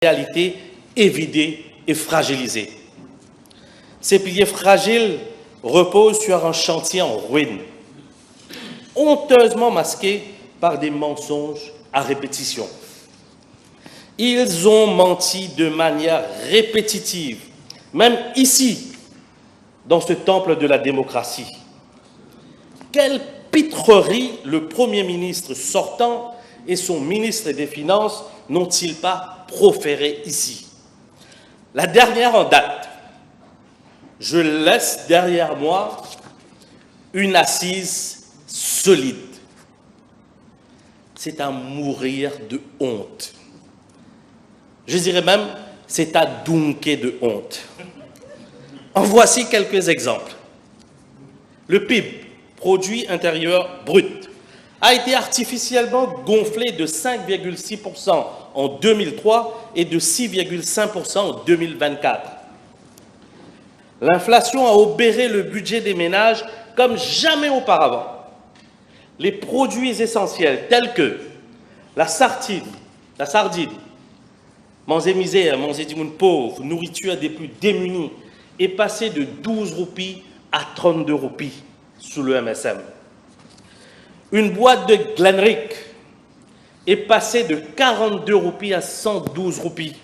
réalité évidée et fragilisée. Ces piliers fragiles reposent sur un chantier en ruine, honteusement masqué par des mensonges à répétition. Ils ont menti de manière répétitive, même ici, dans ce temple de la démocratie. Quelle pitrerie le Premier ministre sortant et son ministre des Finances n'ont-ils pas proféré ici? La dernière en date, je laisse derrière moi une assise solide. C'est à mourir de honte. Je dirais même, c'est à dunker de honte. En voici quelques exemples. Le PIB, produit intérieur brut, a été artificiellement gonflé de 5,6% en 2003 et de 6,5% en 2024. L'inflation a obéré le budget des ménages comme jamais auparavant. Les produits essentiels tels que la sardine, manger misère, manger du monde pauvre, nourriture des plus démunis, est passé de 12 roupies à 32 roupies sous le MSM. Une boîte de Glenrick est passée de 42 roupies à 112 roupies.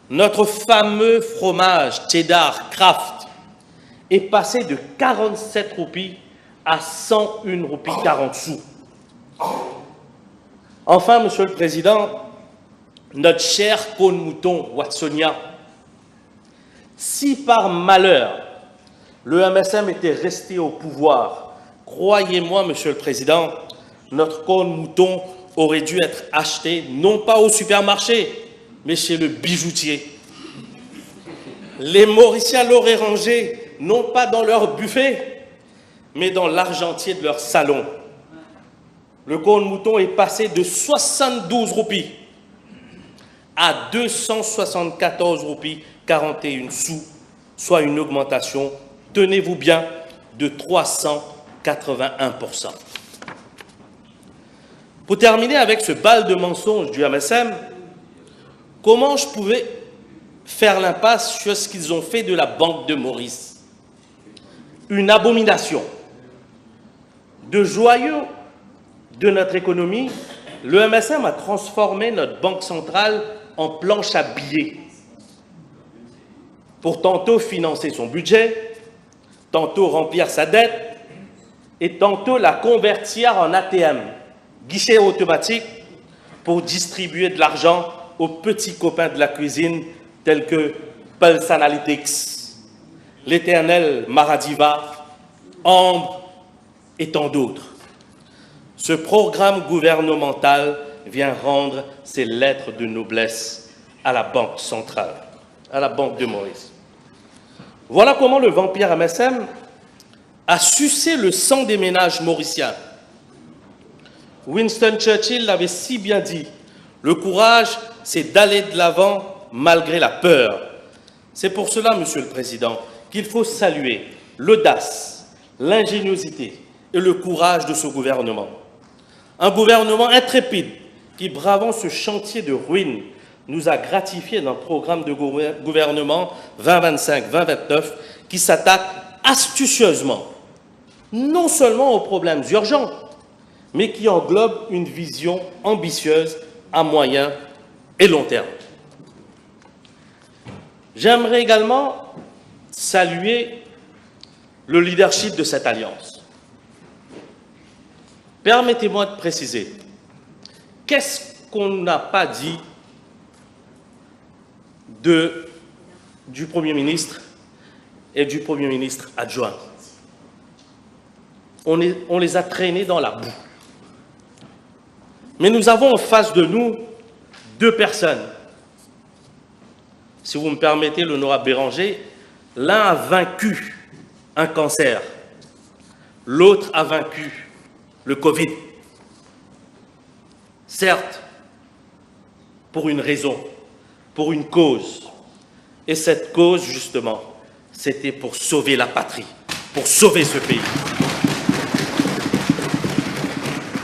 Notre fameux fromage cheddar Kraft est passé de 47 roupies à 101 roupies 40 sous. Enfin, Monsieur le Président, notre cher cône-mouton Watsonia, si par malheur le MSM était resté au pouvoir, croyez-moi, Monsieur le Président, notre cône-mouton aurait dû être acheté non pas au supermarché, mais chez le bijoutier. Les Mauriciens l'auraient rangé non pas dans leur buffet, mais dans l'argentier de leur salon. Le cône-mouton est passé de 72 roupies à 274 roupies 41 sous, soit une augmentation, tenez-vous bien, de 381%. Pour terminer avec ce bal de mensonges du MSM, comment je pouvais faire l'impasse sur ce qu'ils ont fait de la Banque de Maurice? Une abomination. De joyau de notre économie, le MSM a transformé notre banque centrale en planche à billets pour tantôt financer son budget, tantôt remplir sa dette et tantôt la convertir en ATM, guichet automatique, pour distribuer de l'argent aux petits copains de la cuisine tels que Pulse Analytics, l'éternel Maradiva, Ambre et tant d'autres. Ce programme gouvernemental vient rendre ses lettres de noblesse à la Banque centrale, à la Banque de Maurice. Voilà comment le vampire MSM a sucé le sang des ménages mauriciens. Winston Churchill l'avait si bien dit, le courage, c'est d'aller de l'avant malgré la peur. C'est pour cela, Monsieur le Président, qu'il faut saluer l'audace, l'ingéniosité et le courage de ce gouvernement. Un gouvernement intrépide qui, bravant ce chantier de ruine, nous a gratifié d'un programme de gouvernement 2025-2029 qui s'attaque astucieusement, non seulement aux problèmes urgents, mais qui englobe une vision ambitieuse à moyen et long terme. J'aimerais également saluer le leadership de cette alliance. Permettez-moi de préciser, qu'est-ce qu'on n'a pas dit du Premier ministre et du Premier ministre adjoint? On les a traînés dans la boue. Mais nous avons en face de nous deux personnes. Si vous me permettez, l'honorable Béranger, l'un a vaincu un cancer, l'autre a vaincu le Covid. Certes, pour une raison, pour une cause. Et cette cause, justement, c'était pour sauver la patrie, pour sauver ce pays.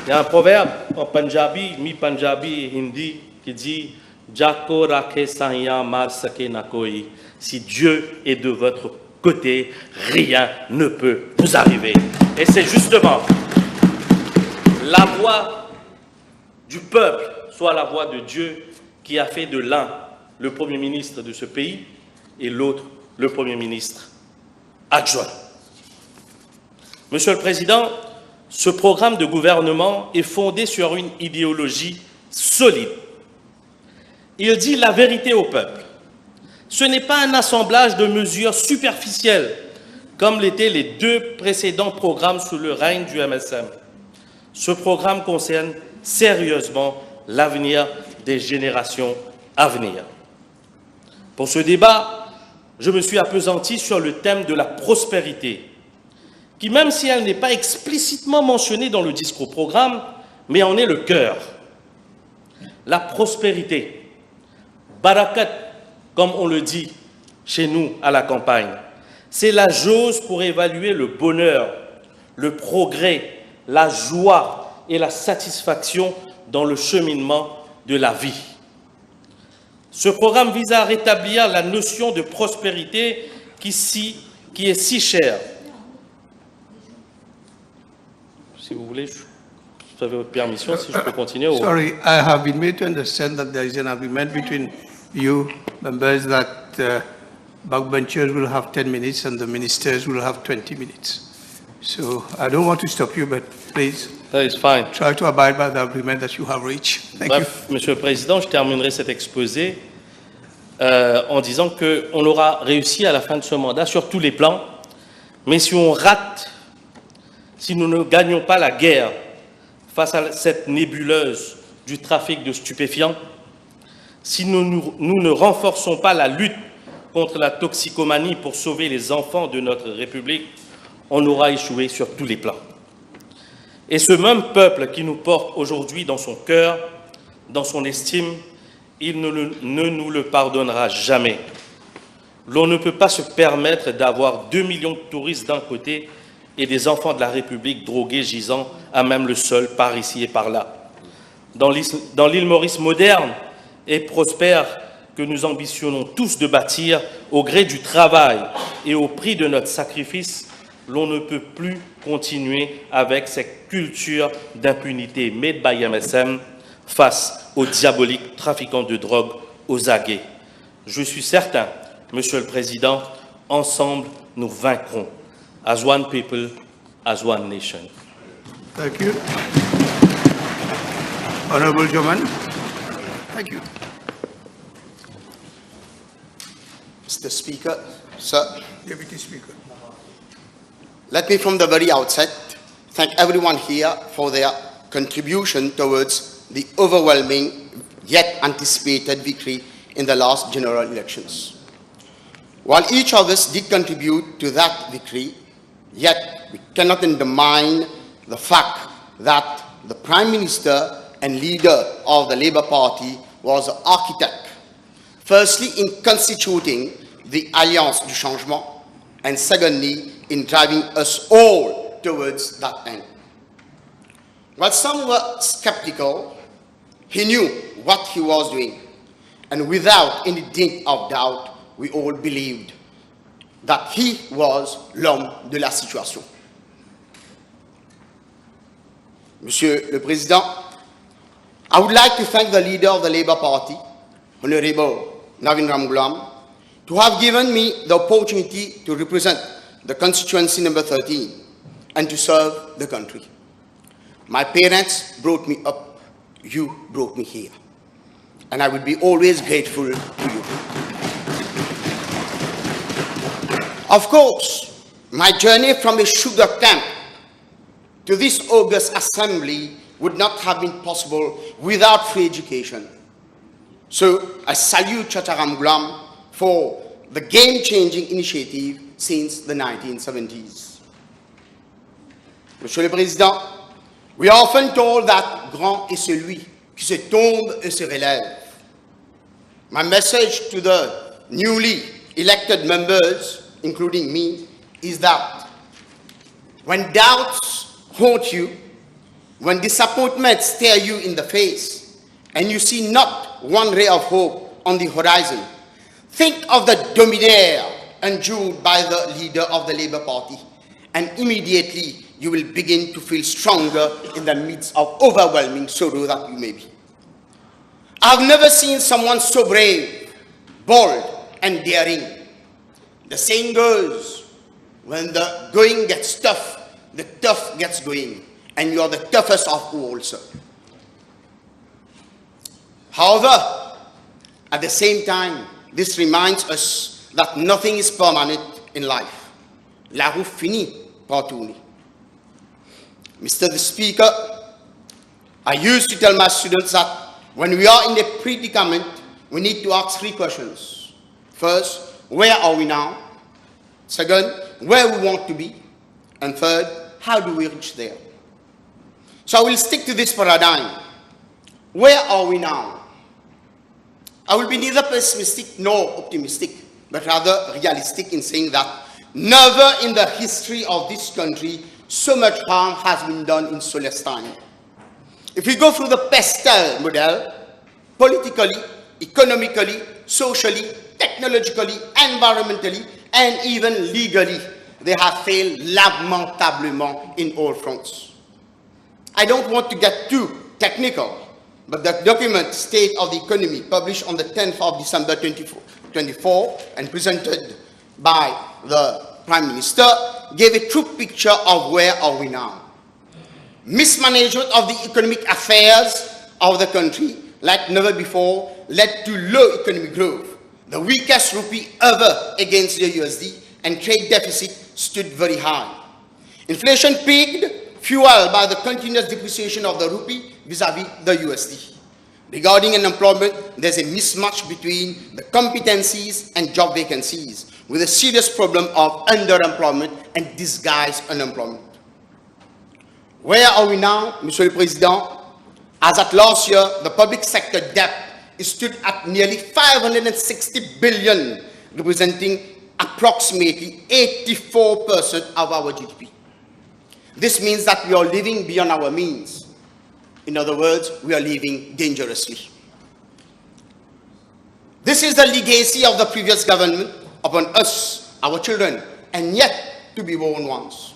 Il y a un proverbe en Punjabi, mi-Punjabi et hindi, qui dit Jako rake sanya mal sake nakoi. Si Dieu est de votre côté, rien ne peut vous arriver. Et c'est justement la voix du peuple, soit la voix de Dieu, qui a fait de l'un le Premier ministre de ce pays et l'autre le Premier ministre adjoint. Monsieur le Président, ce programme de gouvernement est fondé sur une idéologie solide. Il dit la vérité au peuple. Ce n'est pas un assemblage de mesures superficielles, comme l'étaient les deux précédents programmes sous le règne du MSM. Ce programme concerne sérieusement l'avenir des générations à venir. Pour ce débat, je me suis appesanti sur le thème de la prospérité, qui, même si elle n'est pas explicitement mentionnée dans le discours-programme, mais en est le cœur. La prospérité, barakat, comme on le dit chez nous à la campagne, c'est la jauge pour évaluer le bonheur, le progrès, la joie et la satisfaction dans le cheminement de la vie. Ce programme vise à rétablir la notion de prospérité qui est si chère. Si vous voulez, vous avez votre permission, si je peux continuer. Sorry, I have been made to understand that there is an agreement between you members that backbenchers will have 10 minutes and the ministers will have 20 minutes. So I don't want to stop you, but please That is fine. try to abide by the agreement that you have reached. Thank Bref, Monsieur le Président, je terminerai cet exposé en disant qu'on aura réussi à la fin de ce mandat sur tous les plans, mais si on rate, si nous ne gagnons pas la guerre face à cette nébuleuse du trafic de stupéfiants, si nous ne renforçons pas la lutte contre la toxicomanie pour sauver les enfants de notre République, on aura échoué sur tous les plans. Et ce même peuple qui nous porte aujourd'hui dans son cœur, dans son estime, il ne nous le pardonnera jamais. L'on ne peut pas se permettre d'avoir 2 millions de touristes d'un côté et des enfants de la République drogués gisant à même le sol par ici et par là. Dans l'île Maurice moderne et prospère que nous ambitionnons tous de bâtir au gré du travail et au prix de notre sacrifice, l'on ne peut plus continuer avec cette culture d'impunité made by MSM face aux diaboliques trafiquants de drogue aux aguets. Je suis certain, Monsieur le Président, ensemble nous vaincrons. As one people, as one nation. Thank you. Honorable Joman. Thank you. Mr. Speaker, Sir, Deputy Speaker. let me from the very outset thank everyone here for their contribution towards the overwhelming yet anticipated victory in the last general elections. While each of us did contribute to that victory, yet we cannot undermine the fact that the Prime Minister and leader of the Labour Party was the architect, firstly in constituting the Alliance du Changement, and secondly in driving us all towards that end. While some were skeptical, he knew what he was doing, and without any dint of doubt, we all believed that he was l'homme de la situation. Monsieur le Président, I would like to thank the leader of the Labour Party, Honorable Navin Ramgoolam, to have given me the opportunity to represent the constituency number 13 and to serve the country. My parents brought me up, you brought me here, and I will be always grateful to you. Of course, my journey from a sugar camp to this august assembly would not have been possible without free education. So I salute Ramgoolam for the game-changing initiative since the 1970s. Monsieur le Président, we are often told that grand est celui qui se tombe et se relève. My message to the newly elected members, including me, is that when doubts haunt you, when disappointments stare you in the face, and you see not one ray of hope on the horizon, think of the dominaire endured by the leader of the Labour Party, and immediately you will begin to feel stronger in the midst of overwhelming sorrow that you may be. I've never seen someone so brave, bold, and daring. The saying goes, when the going gets tough, the tough gets going, and you are the toughest of all, sir. However, at the same time, this reminds us that nothing is permanent in life. La roue finit par tourner. Mr. the Speaker, I used to tell my students that when we are in a predicament, we need to ask 3 questions. First, where are we now? Second, where we want to be? And third, how do we reach there? So I will stick to this paradigm. Where are we now? I will be neither pessimistic nor optimistic, but rather realistic in saying that never in the history of this country so much harm has been done in so less time. If we go through the pestle model, politically, economically, socially, technologically, environmentally, and even legally, they have failed lamentablement in all fronts. I don't want to get too technical, but the document State of the Economy, published on the 10th of December 2024 and presented by the Prime Minister, gave a true picture of where are we now. Mismanagement of the economic affairs of the country, like never before, led to low economic growth, the weakest rupee ever against the USD, and trade deficit stood very high. Inflation peaked, fueled by the continuous depreciation of the rupee vis-à-vis the USD. Regarding unemployment, there's a mismatch between the competencies and job vacancies, with a serious problem of underemployment and disguised unemployment. Where are we now, Monsieur le Président? As at last year, the public sector debt stood at nearly 560 billion, representing approximately 84% of our GDP. This means that we are living beyond our means. In other words, we are living dangerously. This is the legacy of the previous government upon us, our children, and yet to be born ones.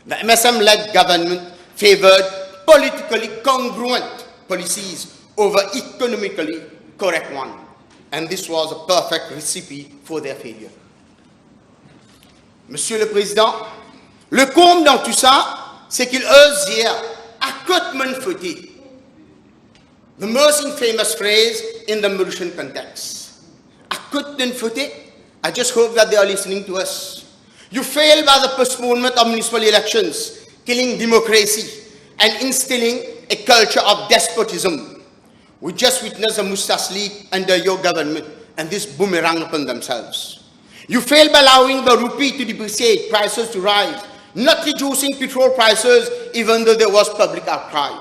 The MSM-led government favored politically congruent policies over economically correct ones, and this was a perfect recipe for their failure. Monsieur le Président, le comble dans tout ça, c'est qu'ils osent dire à Cotman fauté. The most infamous phrase in the Mauritian context. À Cotman fauté, I just hope that they are listening to us. You failed by the postponement of municipal elections, killing democracy and instilling a culture of despotism. We just witnessed the Moustache League under your government, and this boomerang upon themselves. You failed by allowing the rupee to depreciate, prices to rise, not reducing petrol prices even though there was public outcry.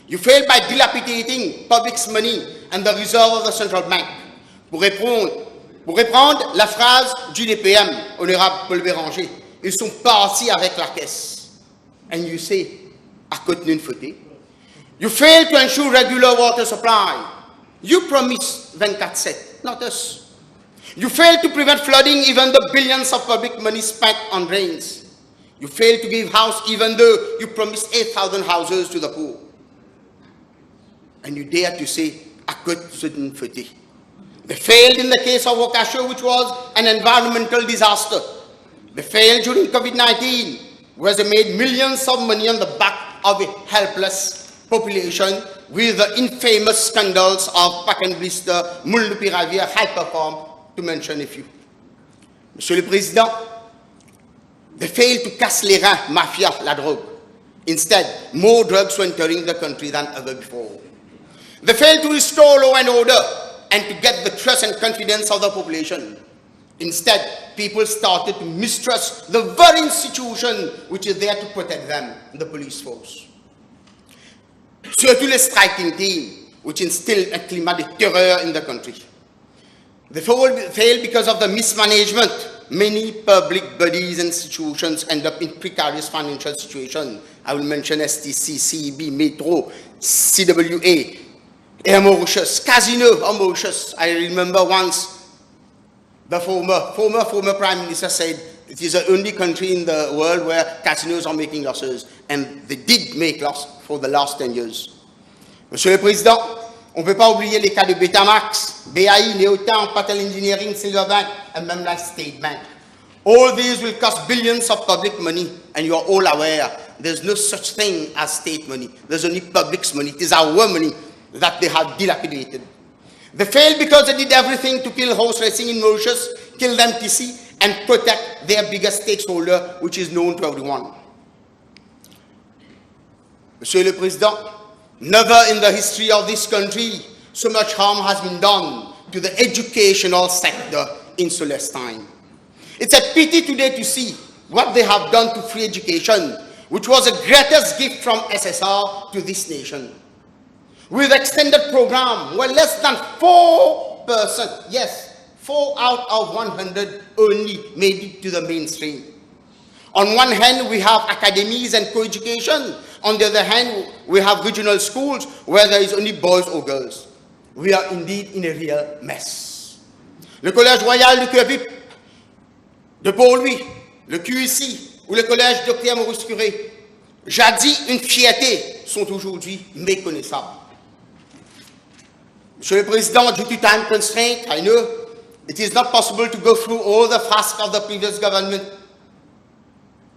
You failed by dilapidating public's money and the reserve of the central bank. Pour reprendre la phrase du DPM, honorable Paul Béranger, ils sont partis avec la caisse. And you say, à côté d'une faute. You failed to ensure regular water supply. You promised 24/7, not us. You failed to prevent flooding even the billions of public money spent on drains. You failed to give house even though you promised 8,000 houses to the poor. And you dare to say, à côté d'une faute. They failed in the case of Wakasho, which was an environmental disaster. They failed during COVID-19, where they made millions of money on the back of a helpless population with the infamous scandals of Pack and Blister, Mulnupiravir, Hyperform, to mention a few. Monsieur le Président, they failed to casse les reins, mafia, la drogue. Instead, more drugs were entering the country than ever before. They failed to restore law and order and to get the trust and confidence of the population. Instead, people started to mistrust the very institution which is there to protect them, the police force. Surtout les striking team, which instilled a climat de terror in the country. They failed because of the mismanagement. Many public bodies and institutions end up in precarious financial situations. I will mention STC, CEB, Metro, CWA, in Mauritius, casino on Mauritius. I remember once the former Prime Minister said it is the only country in the world where casinos are making losses, and they did make loss for the last 10 years. Monsieur le Président, on ne peut pas oublier les cas de Betamax, BAI, Neotan, Patel Engineering, Silverbank, and même la State Bank. All these will cost billions of public money, and you are all aware there's no such thing as state money. There's only public's money. It is our money that they have dilapidated. They failed because they did everything to kill horse racing in Mauritius, kill the MTC, and protect their biggest stakeholder, which is known to everyone. Monsieur le Président, never in the history of this country so much harm has been done to the educational sector in so less time. It's a pity today to see what they have done to free education, which was the greatest gift from SSR to this nation. With extended program, where less than 4%, yes, 4 out of 100 only made it to the mainstream. On one hand, we have academies and co-education. On the other hand, we have regional schools where there is only boys or girls. We are indeed in a real mess. Le Collège Royal du Cœur-Vip de Port-Louis, le QIC ou le Collège Dr Maurice Curé, jadis une fierté, sont aujourd'hui méconnaissables. Monsieur le Président, due to time constraint, I know it is not possible to go through all the tasks of the previous government.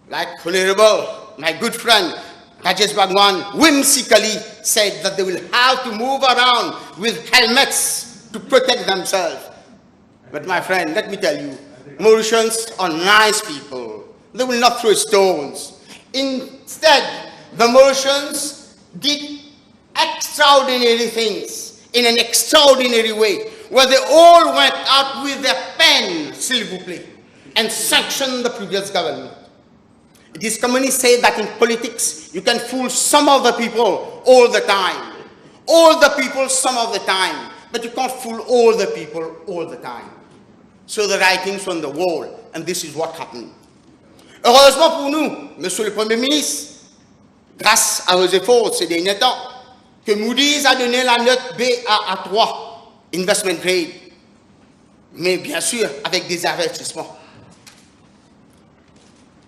Like Honorable, my good friend, Rajesh Bhagwan, whimsically said that they will have to move around with helmets to protect themselves. But my friend, let me tell you, Mauritians are nice people. They will not throw stones. Instead, the Mauritians did extraordinary things in an extraordinary way, where they all went out with their pen, s'il vous plaît, and sanctioned the previous government. It is commonly said that in politics, you can fool some of the people all the time. All the people some of the time. But you can't fool all the people all the time. So the writings on the wall, and this is what happened. Heureusement pour nous, Monsieur le Premier ministre, grâce à vos efforts ces derniers temps, que Moody's a donné la note Baa3, investment grade, mais bien sûr avec des investissements.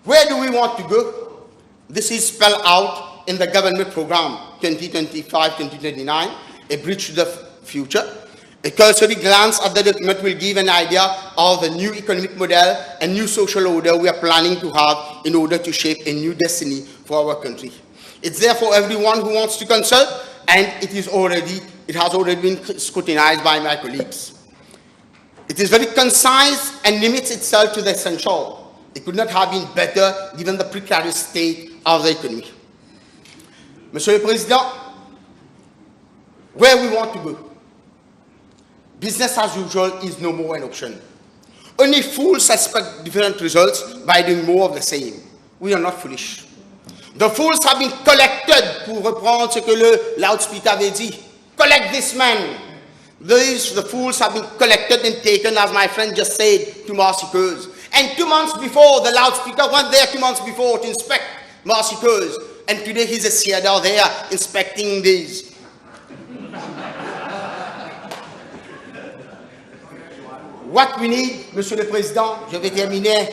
Where do we want to go? This is spelled out in the government program 2025-2029, a bridge to the future. A cursory glance at the document will give an idea of the new economic model and new social order we are planning to have in order to shape a new destiny for our country. It's there for everyone who wants to consult, and it has already been scrutinized by my colleagues. It is very concise and limits itself to the essential. It could not have been better given the precarious state of the economy. Monsieur le Président, where we want to go? Business as usual is no more an option. Only fools expect different results by doing more of the same. We are not foolish. The fools have been collected, pour reprendre ce que le loudspeaker avait dit. Collect this man. The fools have been collected and taken, as my friend just said, to massacres. And 2 months before, the loudspeaker went there 2 months before to inspect massacres. And today he's a CIADA there inspecting these. What we need, Monsieur le Président, je vais terminer.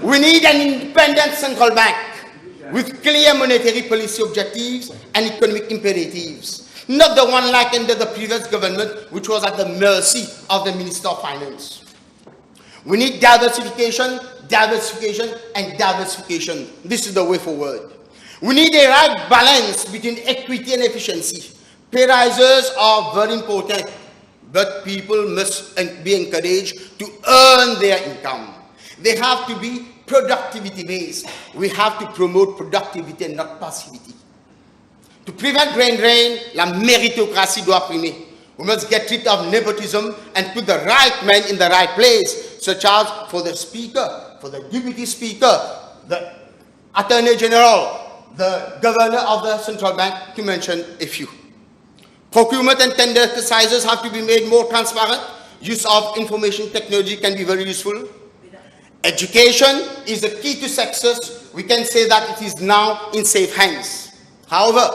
We need an independent central bank with clear monetary policy objectives and economic imperatives. Not the one like under the previous government, which was at the mercy of the Minister of Finance. We need diversification, diversification, and diversification. This is the way forward. We need a right balance between equity and efficiency. Pay rises are very important, but people must be encouraged to earn their income. They have to be productivity-based. We have to promote productivity and not passivity. To prevent brain drain, la méritocratie doit primer. We must get rid of nepotism and put the right man in the right place, such as for the speaker, for the deputy speaker, the attorney general, the governor of the central bank, to mention a few. Procurement and tender exercises have to be made more transparent. Use of information technology can be very useful. Education is the key to success. We can say that it is now in safe hands. However,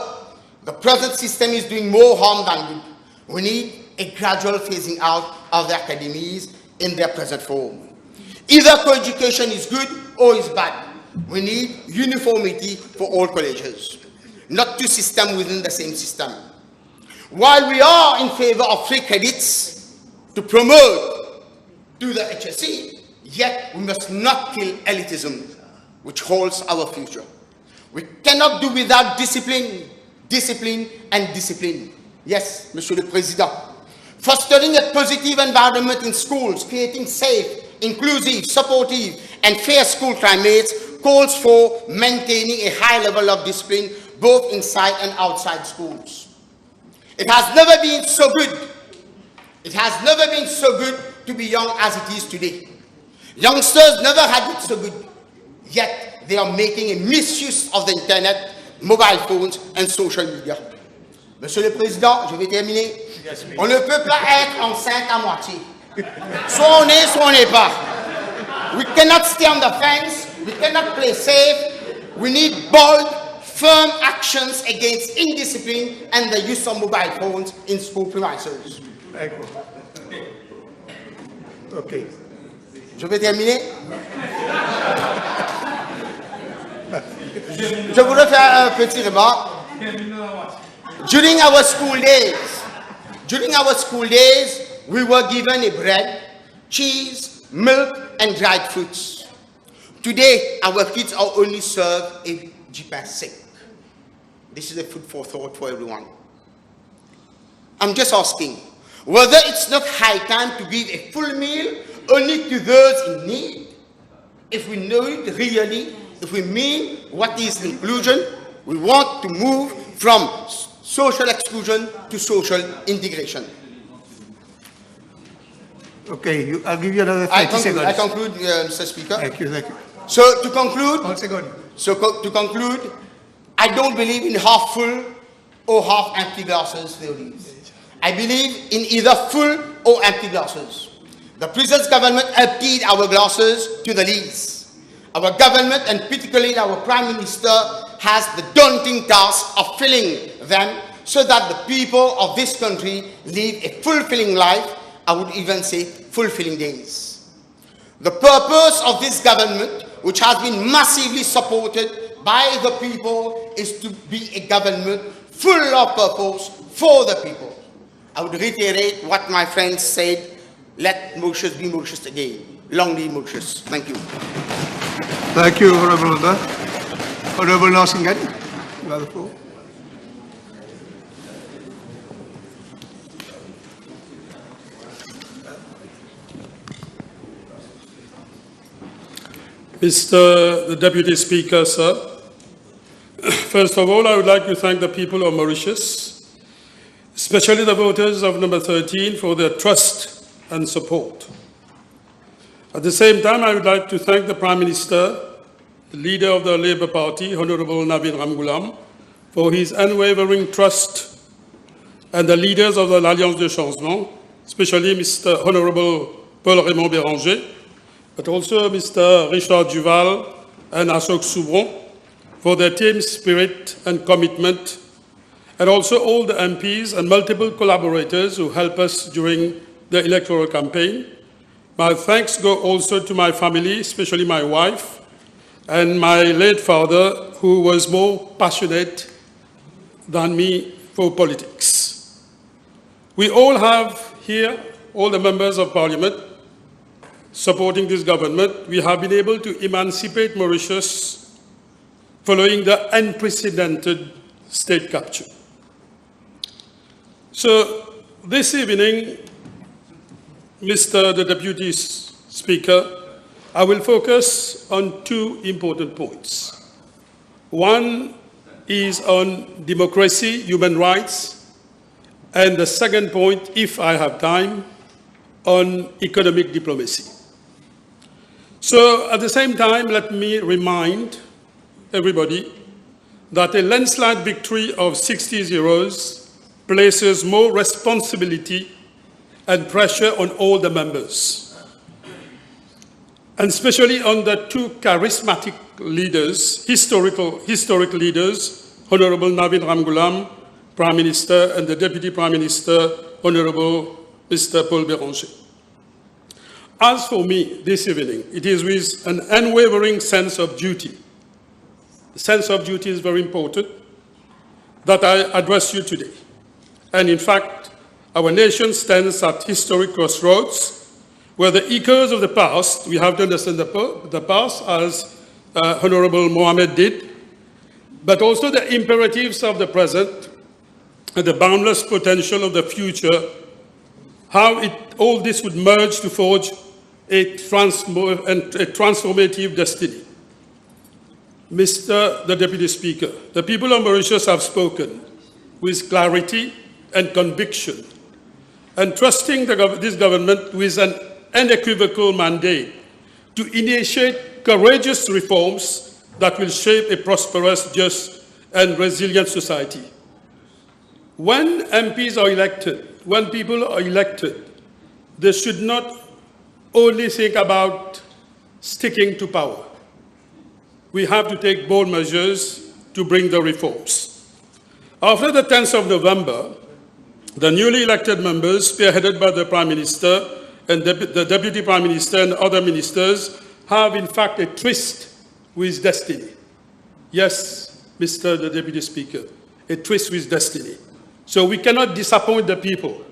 The present system is doing more harm than good. We need a gradual phasing out of the academies in their present form. Either co-education is good or is bad. We need uniformity for all colleges, not two systems within the same system. While we are in favor of free credits to promote to the HSC, yet we must not kill elitism, which holds our future. We cannot do without discipline, discipline, and discipline. Yes, Monsieur le Président. Fostering a positive environment in schools, creating safe, inclusive, supportive, and fair school climates calls for maintaining a high level of discipline both inside and outside schools. It has never been so good. It has never been so good to be young as it is today. Youngsters never had it so good, yet they are making a misuse of the internet, mobile phones, and social media. Monsieur le Président, je vais terminer. On ne peut pas être enceinte à moitié. Soit on est, soit on n'est pas. We cannot stay on the fence. We cannot play safe. We need bold, firm actions against indiscipline and the use of mobile phones in school premises. Okay. Je vais terminer. Je voudrais faire un petit remarque. During our school days, we were given a bread, cheese, milk, and dried fruits. Today, our kids are only served a pain sec. This is a food for thought for everyone. I'm just asking whether it's not high time to give a full meal only to those in need. If we know it really, if we mean what is inclusion, we want to move from social exclusion to social integration. Okay, I'll give you another 30 seconds. I conclude, Mr. Speaker. Thank you. So to conclude, 1 second. to conclude, I don't believe in half full or half empty glasses theories. I believe in either full or empty glasses. The previous government emptied our glasses to the least. Our government, and particularly our Prime Minister, has the daunting task of filling them so that the people of this country live a fulfilling life, I would even say fulfilling days. The purpose of this government, which has been massively supported by the people, is to be a government full of purpose for the people. I would reiterate what my friends said, let Mauritius be Mauritius again. Long live Mauritius. Thank you. Thank you, Honorable Member. Honorable Nossingham, you have the floor. Mr. the Deputy Speaker, sir, first of all, I would like to thank the people of Mauritius, especially the voters of number 13, for their trust and support. At the same time, I would like to thank the Prime Minister, the leader of the Labour Party, Honorable Navin Ramgoolam, for his unwavering trust, and the leaders of the Alliance de Changement, especially Mr. Honorable Paul-Raymond Béranger, but also Mr. Richard Duval and Ashok Soubron, for their team spirit and commitment, and also all the MPs and multiple collaborators who helped us during the electoral campaign. My thanks go also to my family, especially my wife, and my late father, who was more passionate than me for politics. We all have here, all the members of Parliament, supporting this government. We have been able to emancipate Mauritius following the unprecedented state capture. So this evening, Mr. the Deputy Speaker, I will focus on two important points. One is on democracy, human rights, and the second point, if I have time, on economic diplomacy. So at the same time, let me remind everybody that a landslide victory of 60-0 places more responsibility and pressure on all the members, and especially on the two charismatic leaders, historic leaders, Honorable Navin Ramgoolam Prime Minister and the Deputy Prime Minister, Honorable Mr. Paul Béranger. As for me this evening, it is with an unwavering sense of duty. The sense of duty is very important that I address you today. And in fact, our nation stands at historic crossroads where the echoes of the past, we have to understand the past as Honorable Mohammed did, but also the imperatives of the present and the boundless potential of the future, how all this would merge to forge a transformative destiny. Mr. the Deputy Speaker, the people of Mauritius have spoken with clarity and conviction, and trusting this government with an unequivocal mandate to initiate courageous reforms that will shape a prosperous, just, and resilient society. When MPs are elected, when people are elected, they should not only think about sticking to power. We have to take bold measures to bring the reforms. After the 10th of November, the newly elected members, spearheaded by the Prime Minister and the Deputy Prime Minister and other ministers, have in fact a tryst with destiny. Yes, Mr. the Deputy Speaker, a tryst with destiny. So we cannot disappoint the people.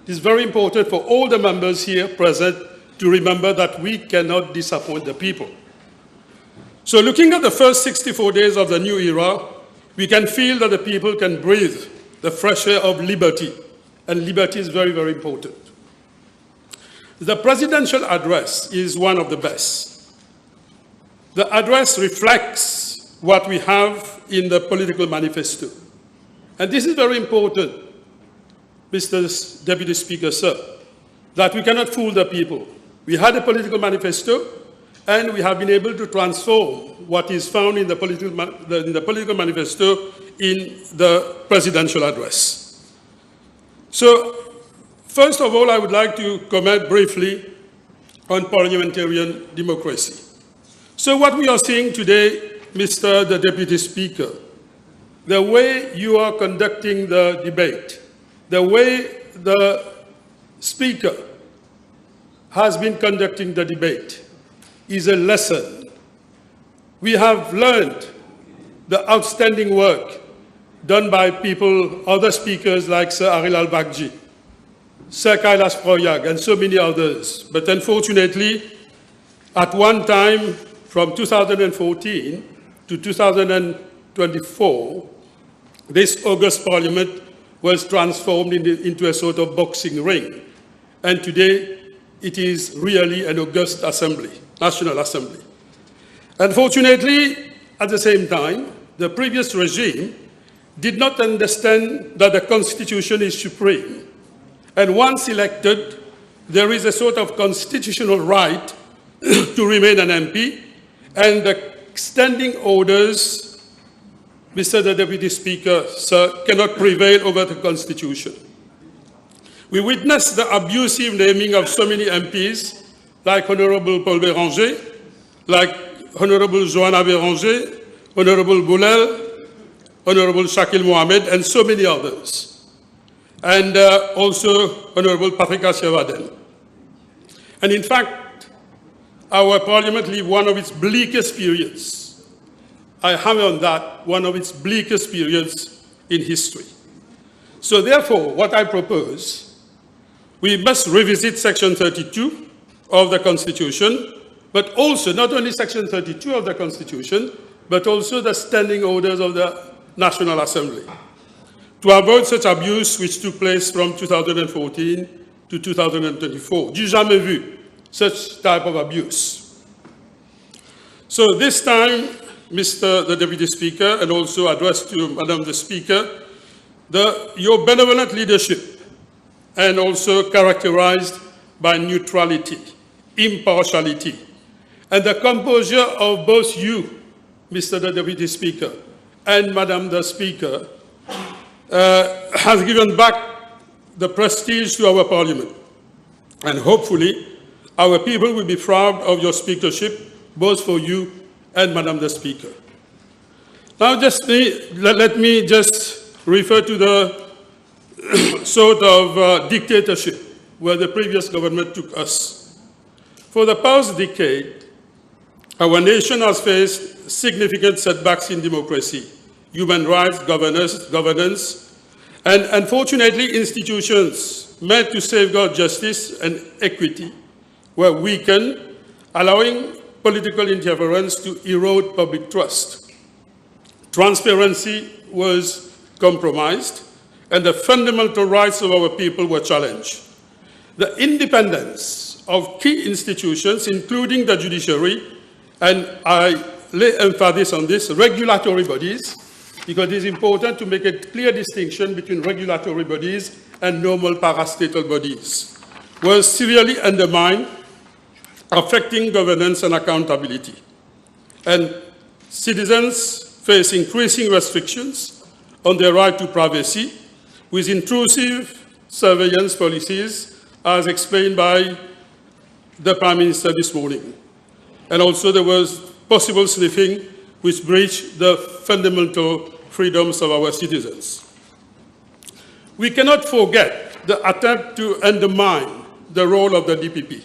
It is very important for all the members here present to remember that we cannot disappoint the people. So looking at the first 64 days of the new era, we can feel that the people can breathe the fresh air of liberty, and liberty is very, very important. The presidential address is one of the best. The address reflects what we have in the political manifesto. And this is very important, Mr. Deputy Speaker, sir, that we cannot fool the people. We had a political manifesto, and we have been able to transform what is found in the political manifesto in the presidential address. So, first of all, I would like to comment briefly on parliamentarian democracy. So what we are seeing today, Mr. the Deputy Speaker, the way you are conducting the debate, the way the Speaker has been conducting the debate is a lesson. We have learned the outstanding work done by people, other speakers like Sir Aril Al-Bakji, Sir Kailash Proyag, and so many others. But unfortunately, at one time, from 2014 to 2024, this August Parliament was transformed into a sort of boxing ring. And today, it is really an august assembly, National Assembly. Unfortunately, at the same time, the previous regime did not understand that the Constitution is supreme. And once elected, there is a sort of constitutional right to remain an MP, and the standing orders, Mr. the Deputy Speaker, sir, cannot prevail over the Constitution. We witnessed the abusive naming of so many MPs, like Honorable Paul Béranger, like Honorable Joanna Béranger, Honorable Boulel, Honorable Shakil Mohamed, and so many others. And also Honorable Patrika Sherwaden. And in fact, our Parliament lived one of its bleakest periods. I hammer on that, one of its bleakest periods in history. So therefore, what I propose, we must revisit Section 32 of the Constitution, but also not only Section 32 of the Constitution, but also the standing orders of the National Assembly, to avoid such abuse which took place from 2014 to 2024. Du jamais vu such type of abuse. So this time, Mr. the Deputy Speaker, and also addressed to Madam the Speaker, your benevolent leadership, and also characterized by neutrality, impartiality, and the composure of both you, Mr. the Deputy Speaker, and Madam the Speaker, has given back the prestige to our Parliament. And hopefully, our people will be proud of your speakership, both for you and Madam the Speaker. Now, let me just refer to the sort of dictatorship where the previous government took us. For the past decade, our nation has faced significant setbacks in democracy, human rights, governance, and unfortunately, institutions meant to safeguard justice and equity were weakened, allowing political interference to erode public trust. Transparency was compromised, and the fundamental rights of our people were challenged. The independence of key institutions, including the judiciary, and I lay emphasis on this, regulatory bodies, because it is important to make a clear distinction between regulatory bodies and normal parastatal bodies, was severely undermined, affecting governance and accountability. And citizens face increasing restrictions on their right to privacy, with intrusive surveillance policies, as explained by the Prime Minister this morning. And also there was possible sniffing, which breached the fundamental freedoms of our citizens. We cannot forget the attempt to undermine the role of the DPP.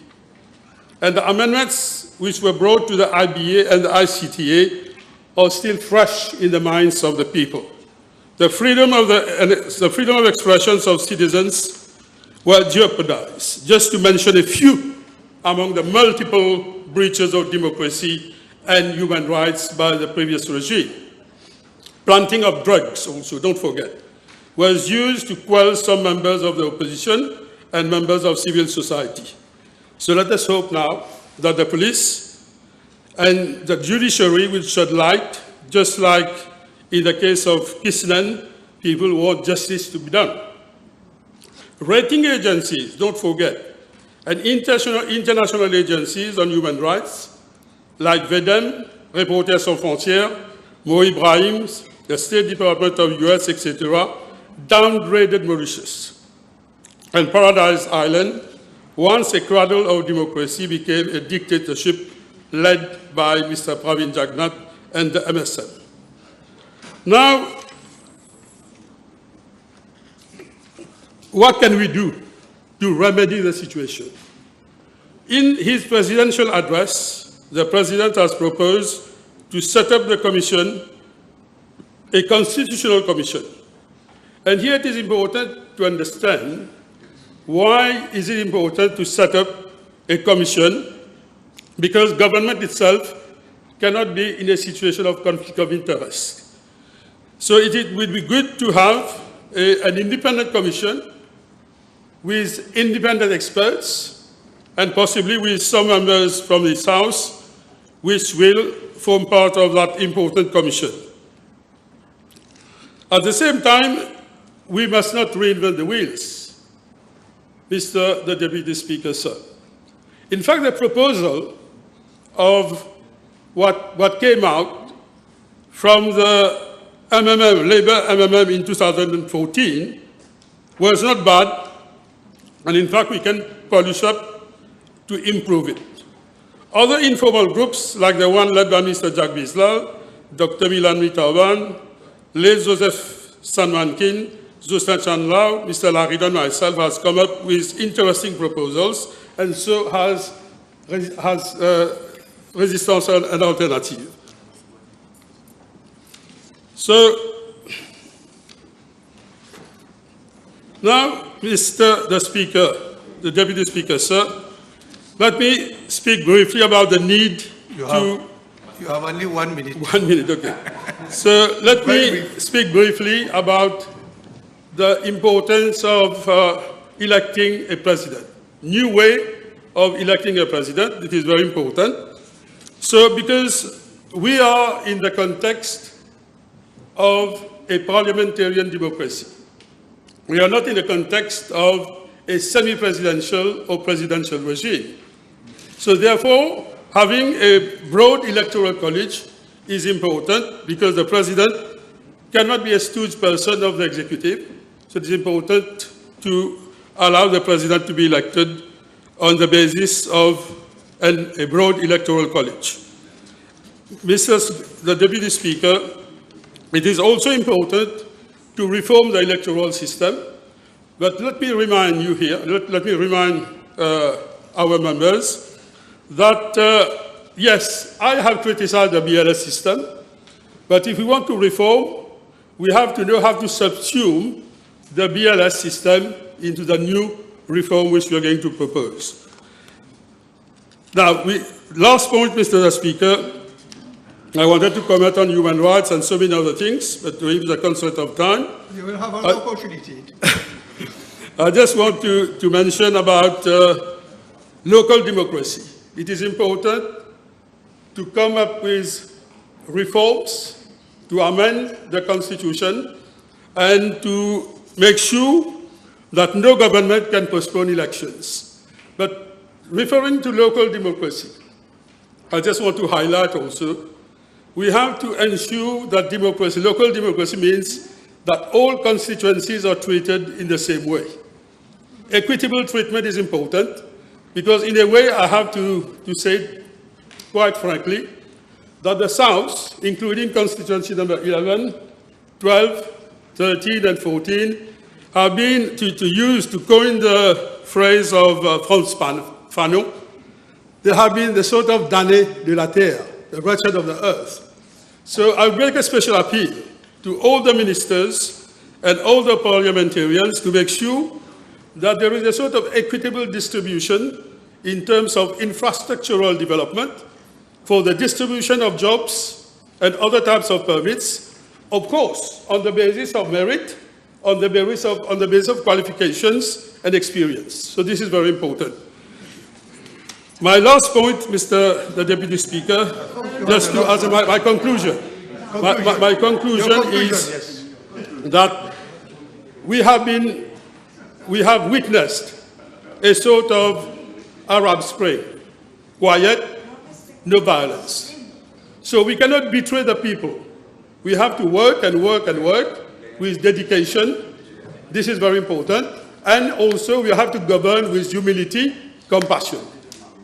And the amendments which were brought to the IBA and the ICTA are still fresh in the minds of the people. The freedom of expressions of citizens were jeopardized, just to mention a few among the multiple breaches of democracy and human rights by the previous regime. Planting of drugs, also, don't forget, was used to quell some members of the opposition and members of civil society. So let us hope now that the police and the judiciary will shed light, just like in the case of Kisnan, people want justice to be done. Rating agencies, don't forget, and international agencies on human rights, like VEDEM, Reporters Sans Frontières, Mo Ibrahim, the State Department of US, etc., downgraded Mauritius. And Paradise Island, once a cradle of democracy, became a dictatorship led by Mr. Pravin Jagnat and the MSM. Now, what can we do to remedy the situation? In his presidential address, the President has proposed to set up the commission, a constitutional commission. And here it is important to understand why is it important to set up a commission, because government itself cannot be in a situation of conflict of interest. So it would be good to have an independent commission with independent experts and possibly with some members from this House which will form part of that important commission. At the same time, we must not reinvent the wheels, Mr. the Deputy Speaker, sir. In fact, the proposal of what came out from the MMM, Labour MMM in 2014 was not bad, and in fact we can polish up to improve it. Other informal groups, like the one led by Mr. Jack Bislal, Dr. Milan Mitauban, Les Joseph Sanmankin, Justin Chanlao, Mr. Laridon, myself, has come up with interesting proposals, and so has Resistance and Alternative. So, now, Mr. the Speaker, the Deputy Speaker, sir, let me speak briefly about the need You have only 1 minute. 1 minute, okay. So let me speak briefly about the importance of electing a president. New way of electing a president, it is very important. So because we are in the context of a parliamentarian democracy. We are not in the context of a semi-presidential or presidential regime. So therefore, having a broad electoral college is important because the president cannot be a stooge person of the executive. So it is important to allow the president to be elected on the basis of a broad electoral college. Mr. the Deputy Speaker, it is also important to reform the electoral system. But let me remind you here, let me remind our members that, yes, I have criticized the BLS system, but if we want to reform, we have to know how to subsume the BLS system into the new reform which we are going to propose. Now, last point, Mr. Speaker, I wanted to comment on human rights and so many other things, but due to the constraint of time, You will have an opportunity. I just want to mention about local democracy. It is important to come up with reforms, to amend the Constitution, and to make sure that no government can postpone elections. But referring to local democracy, I just want to highlight also, we have to ensure that democracy, local democracy means that all constituencies are treated in the same way. Equitable treatment is important because in a way I have to say quite frankly that the South, including constituency number 11, 12, 13 and 14, have been to coin the phrase of Frantz Fanon, they have been the sort of damnés de la terre, the wretched of the earth. So I make a special appeal to all the ministers and all the parliamentarians to make sure that there is a sort of equitable distribution in terms of infrastructural development for the distribution of jobs and other types of permits, of course, on the basis of merit, on the basis of qualifications and experience. So this is very important. My last point, the Deputy Speaker, just to answer my conclusion. My conclusion is that we have witnessed a sort of Arab Spring, quiet, no violence. So we cannot betray the people. We have to work and work and work with dedication. This is very important. And also we have to govern with humility, compassion.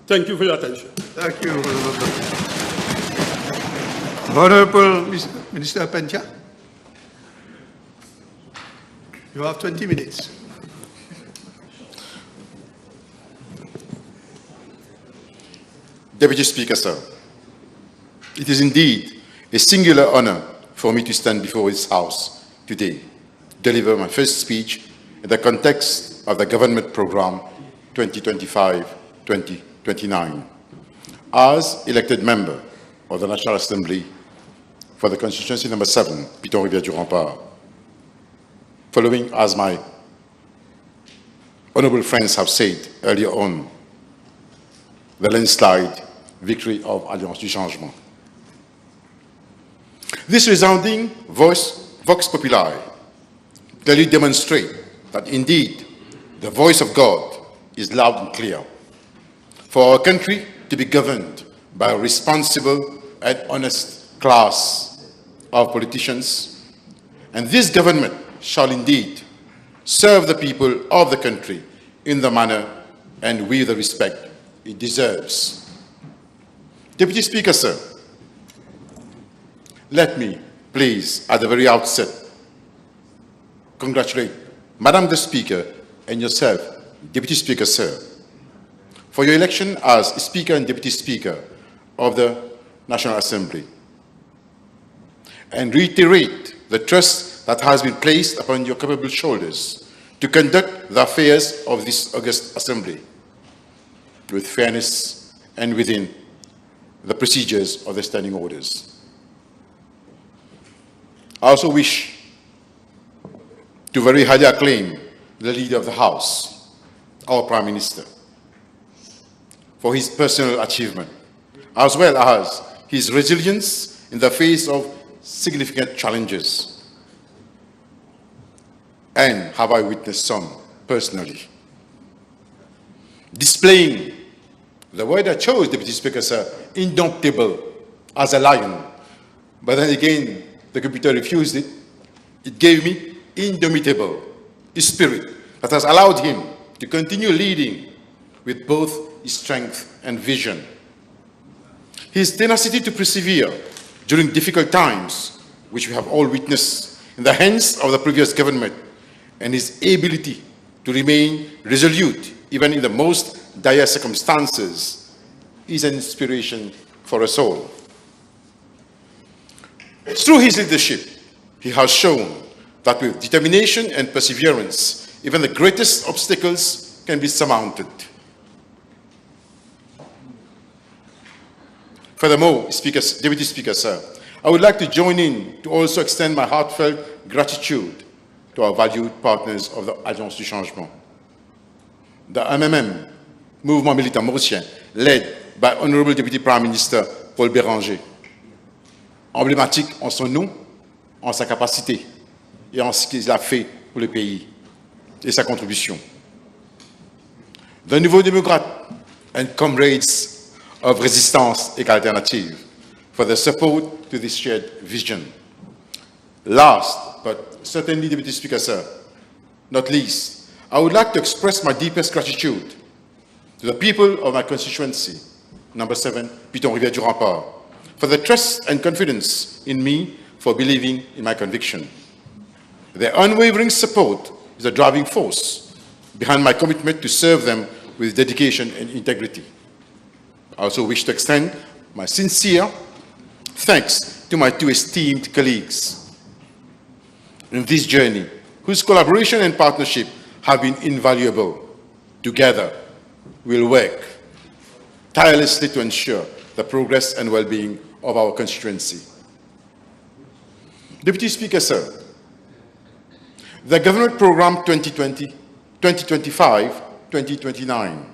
Thank you for your attention. Thank you. Honorable Minister Pencha, you have 20 minutes. Deputy Speaker, sir, it is indeed a singular honor for me to stand before this House today, deliver my first speech in the context of the government program 2025-2029 as elected member of the National Assembly for the constituency number 7, Piton-Rivière-du-Rempart, following, as my honorable friends have said earlier on, the landslide victory of Alliance du Changement. This resounding vox populi clearly demonstrates that indeed the voice of God is loud and clear for our country to be governed by a responsible and honest class of politicians, and this government shall indeed serve the people of the country in the manner and with the respect it deserves. Deputy Speaker, sir, let me please at the very outset congratulate Madam the Speaker and yourself, Deputy Speaker, sir, for your election as Speaker and Deputy Speaker of the National Assembly, and reiterate the trust that has been placed upon your capable shoulders to conduct the affairs of this august Assembly with fairness and within the procedures of the standing orders. I also wish to very highly acclaim the Leader of the House, our Prime Minister, for his personal achievement, as well as his resilience in the face of significant challenges. And have I witnessed some personally. Displaying the word I chose, Deputy Speaker, sir, indomitable as a lion. But then again, the computer refused it. It gave me indomitable spirit that has allowed him to continue leading with both his strength and vision. His tenacity to persevere during difficult times, which we have all witnessed, in the hands of the previous government, and his ability to remain resolute even in the most dire circumstances is an inspiration for us all. Through his leadership, he has shown that with determination and perseverance, even the greatest obstacles can be surmounted. Furthermore, Deputy Speaker, sir, I would like to join in to also extend my heartfelt gratitude to our valued partners of the Alliance du Changement. The MMM, Mouvement Militant Mauricien, led by Honorable Deputy Prime Minister Paul Béranger, emblématique en son nom, en sa capacité et en ce qu'il a fait pour le pays et sa contribution. The Nouveau Démocrate and comrades of resistance et alternative for their support to this shared vision. Last, but certainly, Deputy Speaker, sir, not least, I would like to express my deepest gratitude to the people of my constituency, number 7, Piton-Rivière-du-Rempart, for the trust and confidence in me for believing in my conviction. Their unwavering support is a driving force behind my commitment to serve them with dedication and integrity. I also wish to extend my sincere thanks to my two esteemed colleagues in this journey, whose collaboration and partnership have been invaluable. Together, we'll work tirelessly to ensure the progress and well-being of our constituency. Deputy Speaker, sir, the Government Programme 2025-2029,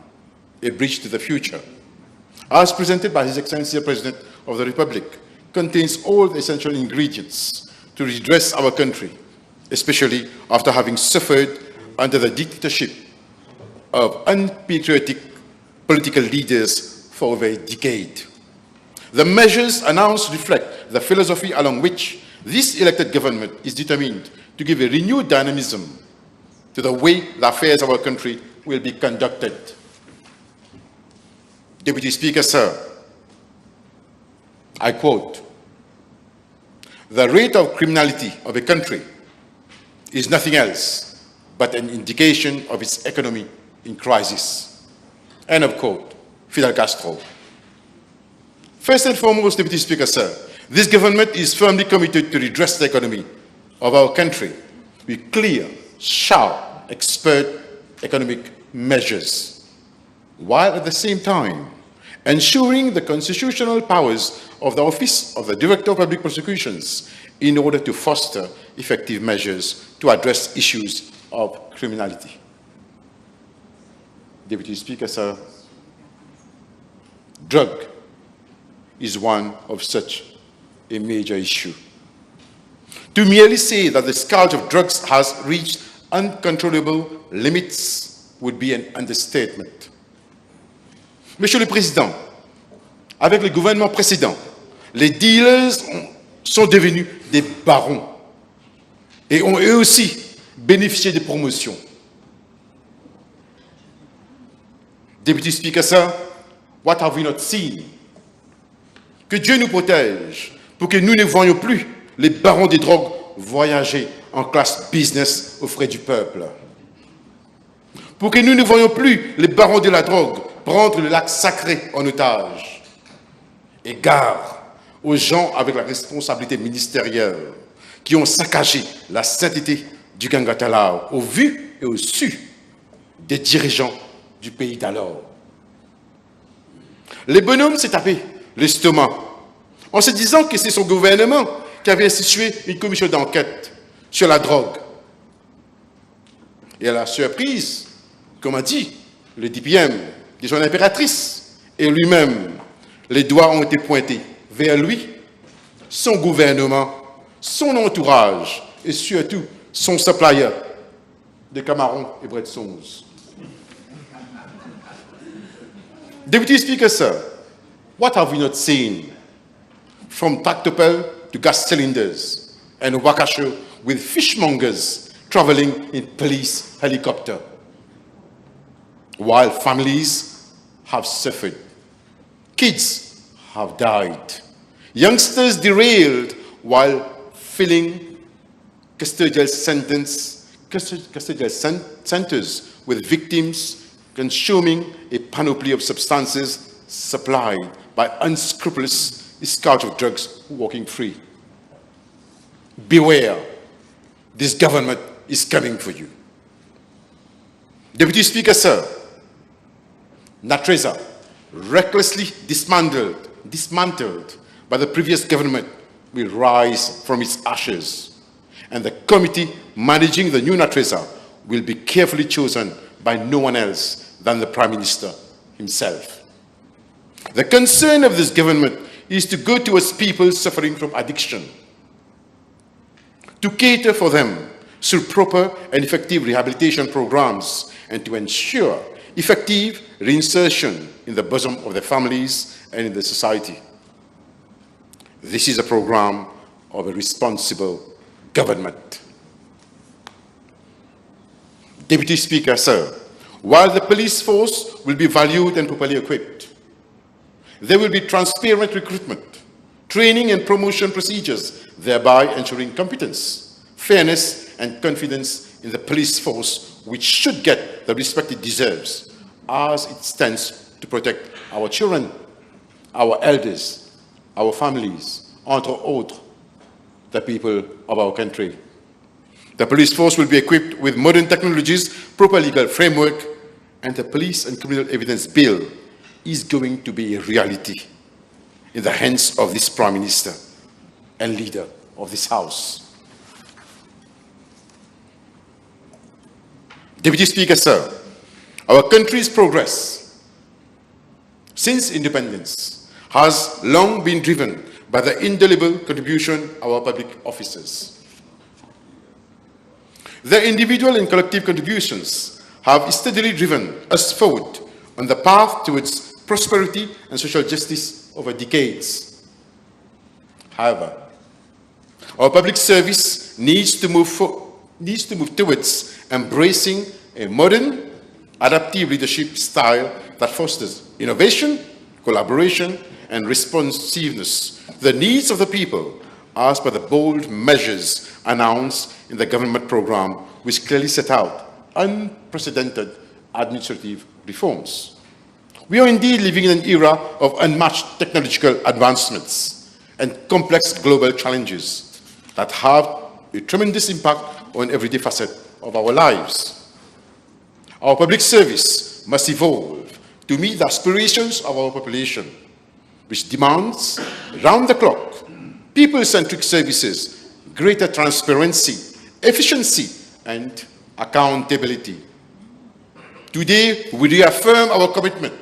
A Bridge to the Future, as presented by His Excellency the President of the Republic, contains all the essential ingredients to redress our country, especially after having suffered under the dictatorship of unpatriotic political leaders for over a decade. The measures announced reflect the philosophy along which this elected government is determined to give a renewed dynamism to the way the affairs of our country will be conducted. Deputy Speaker, sir, I quote, "The rate of criminality of a country is nothing else but an indication of its economy in crisis." End of quote. Fidel Castro. First and foremost, Deputy Speaker, sir, this government is firmly committed to redress the economy of our country with clear, sharp, expert economic measures, while at the same time ensuring the constitutional powers of the Office of the Director of Public Prosecutions in order to foster effective measures to address issues of criminality. Deputy Speaker, sir, drug is one of such a major issue. To merely say that the scourge of drugs has reached uncontrollable limits would be an understatement. Monsieur le Président, avec le gouvernement précédent, les dealers sont devenus des barons et ont eux aussi bénéficié des promotions. Deputy Speaker, sir, what have we not seen? Que Dieu nous protège pour que nous ne voyions plus les barons des drogues voyager en classe business aux frais du peuple. Pour que nous ne voyions plus les barons de la drogue prendre le lac sacré en otage. Et gare aux gens avec la responsabilité ministérielle qui ont saccagé la sainteté du Gangatalao au vu et au su des dirigeants du pays d'alors. Les bonhommes s'est tapé l'estomac en se disant que c'est son gouvernement qui avait institué une commission d'enquête sur la drogue. Et à la surprise, comme a dit le DPM de son impératrice et lui-même, les doigts ont été pointés vers lui, son gouvernement, son entourage et surtout son supplier de camarons et bretsons. Deputy Speaker, sir, what have we not seen? From tractopelle to gas cylinders and Wakasho with fishmongers traveling in police helicopter, while families have suffered, kids have died, youngsters derailed while filling custodial centers with victims consuming a panoply of substances supplied by unscrupulous scourge of drugs walking free. Beware, this government is coming for you. Deputy Speaker, sir, Natreza, recklessly dismantled by the previous government, will rise from its ashes, and the committee managing the new Natreza will be carefully chosen by no one else than the Prime Minister himself. The concern of this government is to go towards people suffering from addiction, to cater for them through proper and effective rehabilitation programs, and to ensure effective reinsertion in the bosom of their families and in the society. This is a program of a responsible government. Deputy Speaker, sir, while the police force will be valued and properly equipped, there will be transparent recruitment, training and promotion procedures, thereby ensuring competence, fairness and confidence in the police force, which should get the respect it deserves as it stands to protect our children, our elders, our families, entre autres, the people of our country. The police force will be equipped with modern technologies, proper legal framework, and the Police and Criminal Evidence Bill is going to be a reality in the hands of this Prime Minister and leader of this House. Deputy Speaker, sir, our country's progress since independence has long been driven by the indelible contribution of our public officers. Their individual and collective contributions have steadily driven us forward on the path towards prosperity and social justice over decades. However, our public service needs to move towards embracing a modern, adaptive leadership style that fosters innovation, collaboration, and responsiveness to the needs of the people, as per the bold measures announced in the government program, which clearly set out unprecedented administrative reforms. We are indeed living in an era of unmatched technological advancements and complex global challenges that have a tremendous impact on everyday facets of our lives. Our public service must evolve to meet the aspirations of our population, which demands round-the-clock, people-centric services, greater transparency, efficiency, and accountability. Today, we reaffirm our commitment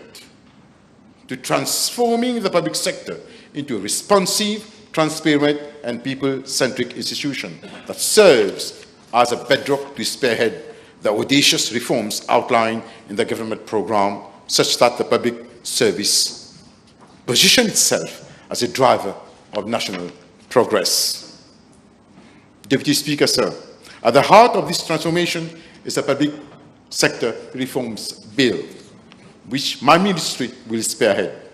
to transforming the public sector into a responsive, transparent, and people-centric institution that serves as a bedrock to spearhead the audacious reforms outlined in the government program, such that the public service position itself as a driver of national progress. Deputy Speaker, sir, at the heart of this transformation is a public sector reforms bill, which my ministry will spearhead.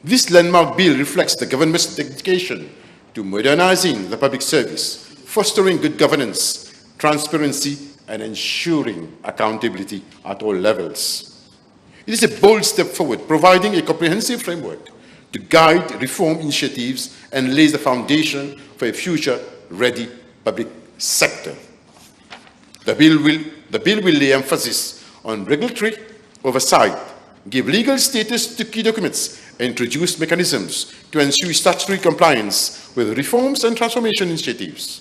This landmark bill reflects the government's dedication to modernizing the public service, fostering good governance, transparency, and ensuring accountability at all levels. It is a bold step forward, providing a comprehensive framework to guide reform initiatives and lays the foundation for a future-ready public sector. The bill will lay emphasis on regulatory oversight, give legal status to key documents, and introduce mechanisms to ensure statutory compliance with reforms and transformation initiatives.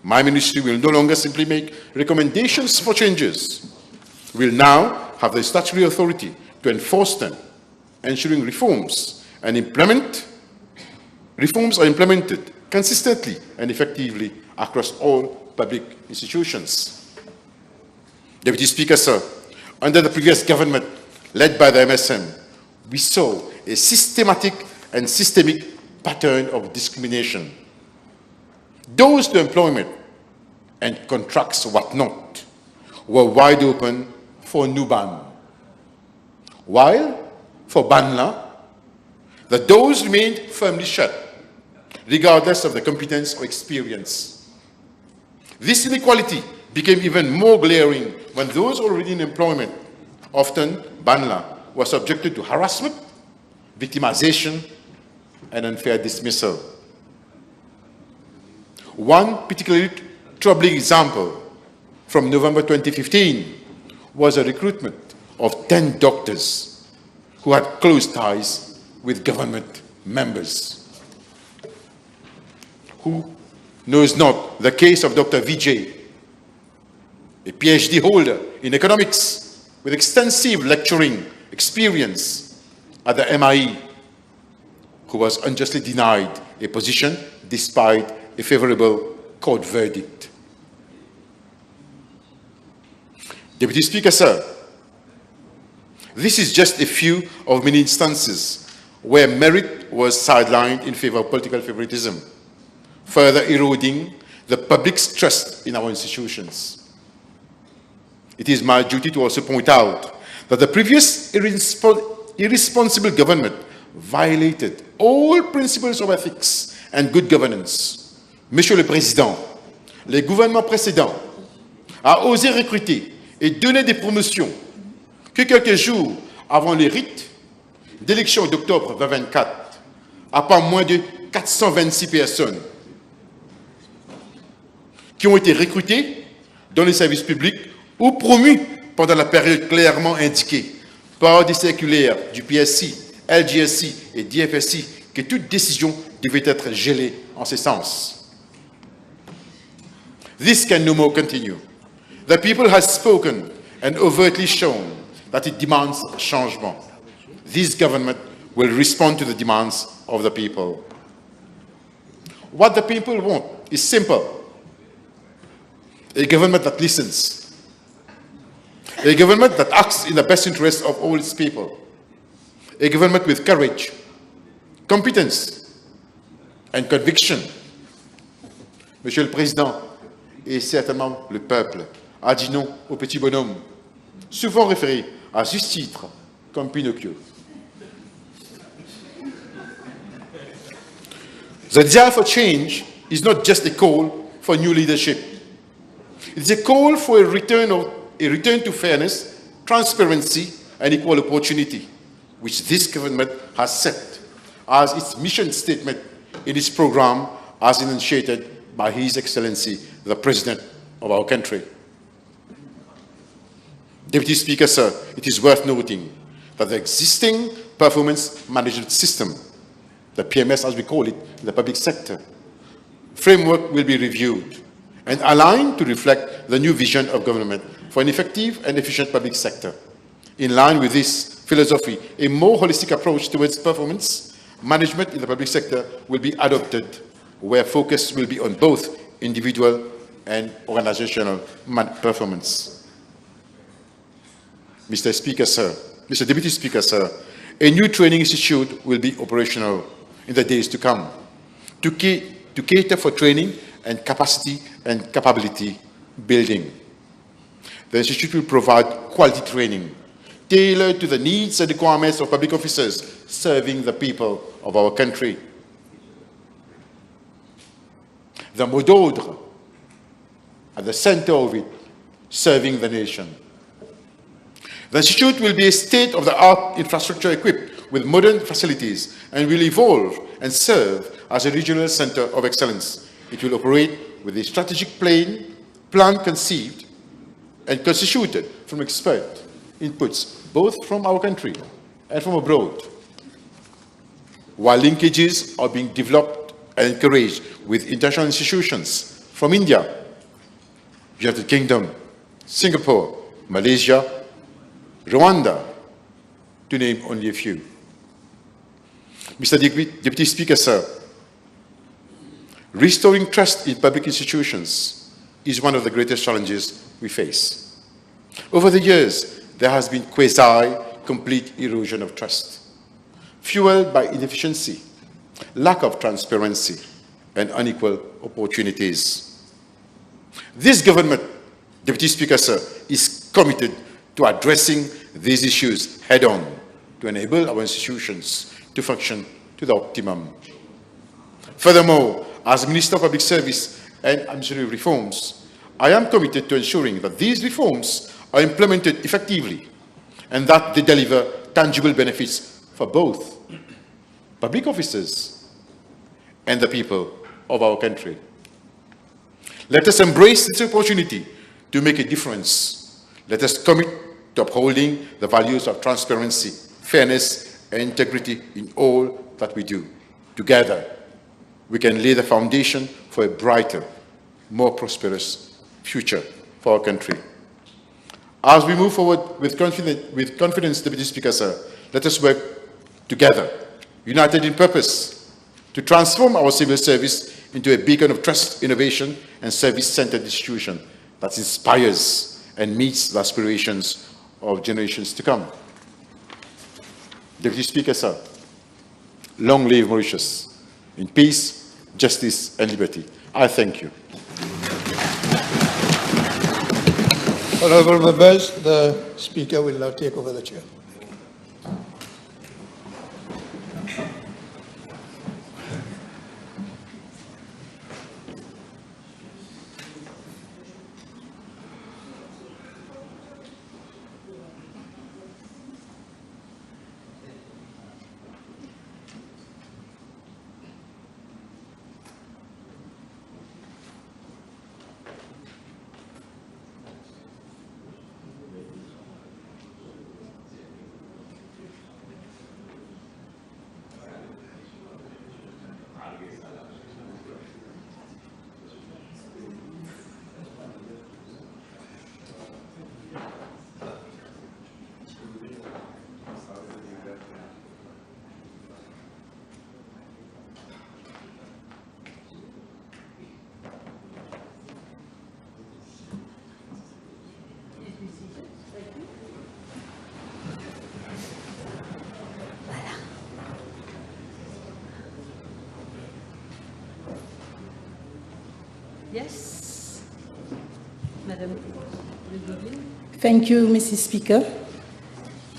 My ministry will no longer simply make recommendations for changes. We will now have the statutory authority to enforce them, ensuring reforms are implemented consistently and effectively across all public institutions. Deputy Speaker, sir, under the previous government led by the MSM, we saw a systematic and systemic pattern of discrimination. Doors to employment and contracts, whatnot, were wide open for Nuban. While for Banla, the doors remained firmly shut, regardless of the competence or experience. This inequality became even more glaring when those already in employment, often Banla, were subjected to harassment, victimization, and unfair dismissal. One particularly troubling example from November 2015 was a recruitment of 10 doctors who had close ties with government members. Who knows not the case of Dr. Vijay, a PhD holder in economics with extensive lecturing experience at the MIE, who was unjustly denied a position despite a favorable court verdict. Deputy Speaker, sir, this is just a few of many instances where merit was sidelined in favor of political favoritism, further eroding the public's trust in our institutions. It is my duty to also point out that the previous irresponsible government violated all principles of ethics and good governance. Monsieur le Président, les gouvernements précédents a osé recruter et donner des promotions que quelques jours avant les rites d'élection d'octobre 2024 à pas moins de 426 personnes qui ont été recrutées dans les services publics ou promues pendant la période clairement indiquée par des circulaires du PSC, LGSC et DFSC que toute décision devait être gelée en ce sens. This can no more continue. The people has spoken and overtly shown that it demands changement. This government will respond to the demands of the people. What the people want is simple. A government that listens. A government that acts in the best interest of all its people. A government with courage, competence, and conviction. Monsieur le Président, et certainement le peuple, a dit non au petit bonhomme, souvent référé à juste titre comme Pinocchio. The desire for change is not just a call for new leadership. It's a call for a return to fairness, transparency, and equal opportunity, which this government has set as its mission statement in its program as enunciated by His Excellency, the President of our country. Deputy Speaker, sir, it is worth noting that the existing performance management system, the PMS as we call it in the public sector, framework will be reviewed and aligned to reflect the new vision of government for an effective and efficient public sector. In line with this philosophy, a more holistic approach towards performance management in the public sector will be adopted, where focus will be on both individual and organizational performance. Mr. Speaker, sir, Mr. Deputy Speaker, sir, a new training institute will be operational in the days to come to cater for training and capacity and capability building. The institute will provide quality training tailored to the needs and requirements of public officers serving the people of our country. The mot d'ordre at the center of it, serving the nation. The institute will be a state-of-the-art infrastructure equipped with modern facilities and will evolve and serve as a regional center of excellence. It will operate with a strategic plan conceived and constituted from expert inputs, both from our country and from abroad, while linkages are being developed and encouraged with international institutions from India, United Kingdom, Singapore, Malaysia, Rwanda, to name only a few. Mr. Deputy Speaker, sir, restoring trust in public institutions is one of the greatest challenges we face. Over the years, there has been quasi-complete erosion of trust, fueled by inefficiency, lack of transparency, and unequal opportunities. This government, Deputy Speaker, sir, is committed to addressing these issues head-on to enable our institutions to function to the optimum. Furthermore, as Minister of Public Service and Administrative Reforms, I am committed to ensuring that these reforms are implemented effectively and that they deliver tangible benefits for both public officers and the people of our country. Let us embrace this opportunity to make a difference. Let us commit to upholding the values of transparency, fairness, and integrity in all that we do. Together, we can lay the foundation for a brighter, more prosperous future for our country. As we move forward with confidence, Deputy Speaker, sir, let us work together, united in purpose, to transform our civil service into a beacon of trust, innovation, and service-centered institution that inspires and meets the aspirations of generations to come. Deputy Speaker, sir, long live Mauritius, in peace, justice, and liberty. I thank you. Honourable members, the Speaker will now take over the chair. Yes, Madam. Thank you, Mrs. Speaker.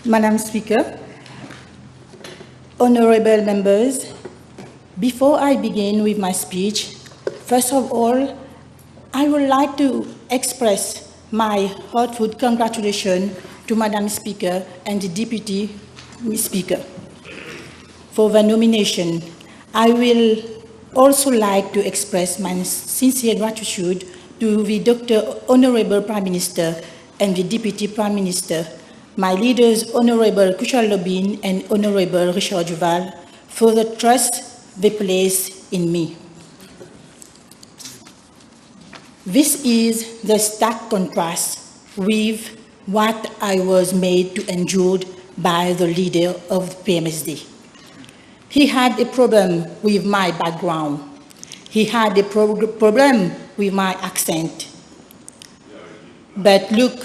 Madam Speaker, honorable members, before I begin with my speech, first of all, I would like to express my heartfelt congratulations to Madam Speaker and the Deputy Speaker for the nomination. I will also like to express my sincere gratitude to the Honorable Prime Minister and the Deputy Prime Minister, my leaders, Honorable Kuchal Lobin and Honorable Richard Duval, for the trust they place in me. This is the stark contrast with what I was made to endure by the leader of the PMSD. He had a problem with my background. He had a problem with my accent. But look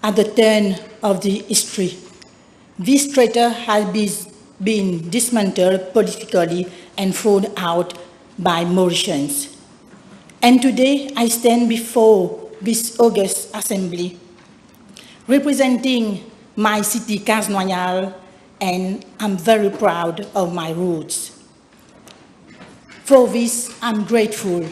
at the turn of the history. This traitor has been dismantled politically and thrown out by Mauritians. And today I stand before this august assembly, representing my city, Cas-Noyal, and I'm very proud of my roots. For this, I'm grateful.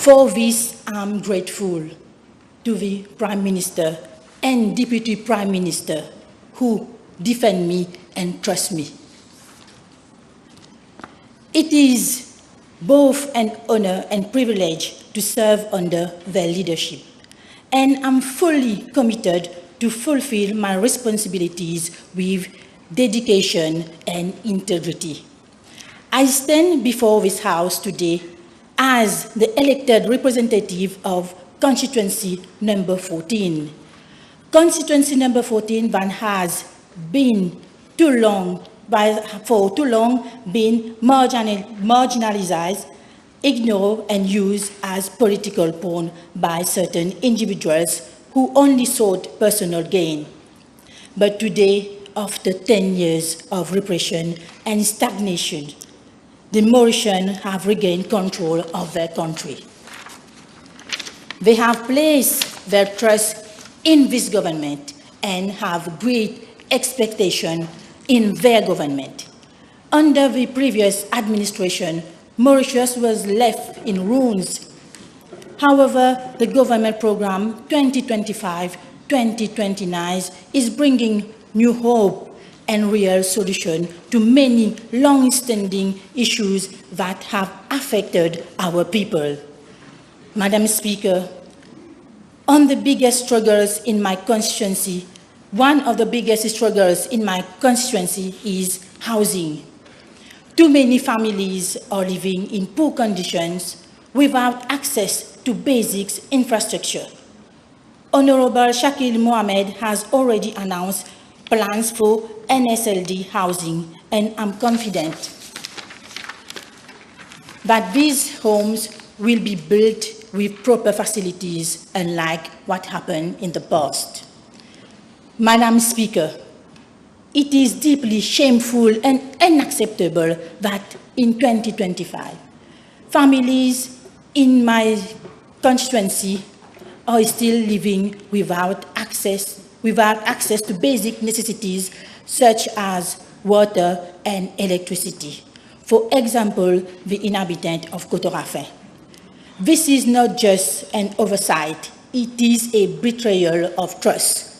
For this, I'm grateful to the Prime Minister and Deputy Prime Minister who defend me and trust me. It is both an honor and privilege to serve under their leadership, and I'm fully committed to fulfill my responsibilities with dedication and integrity. I stand before this House today as the elected representative of constituency number 14. Constituency number 14 that has been for too long been marginalized, ignored, and used as political pawn by certain individuals who only sought personal gain. But today, after 10 years of repression and stagnation, the Mauritians have regained control of their country. They have placed their trust in this government and have great expectation in their government. Under the previous administration, Mauritius was left in ruins. However, the government program 2025-2029 is bringing new hope and real solution to many long-standing issues that have affected our people. Madam Speaker, on the biggest struggles in my constituency, one of the biggest struggles in my constituency is housing. Too many families are living in poor conditions without access to basic infrastructure. Honorable Shakil Mohammed has already announced plans for NSLD housing, and I'm confident that these homes will be built with proper facilities, unlike what happened in the past. Madam Speaker, it is deeply shameful and unacceptable that in 2025, families in my constituency are still living without access to basic necessities such as water and electricity. For example, the inhabitant of Cotorafin. This is not just an oversight, it is a betrayal of trust.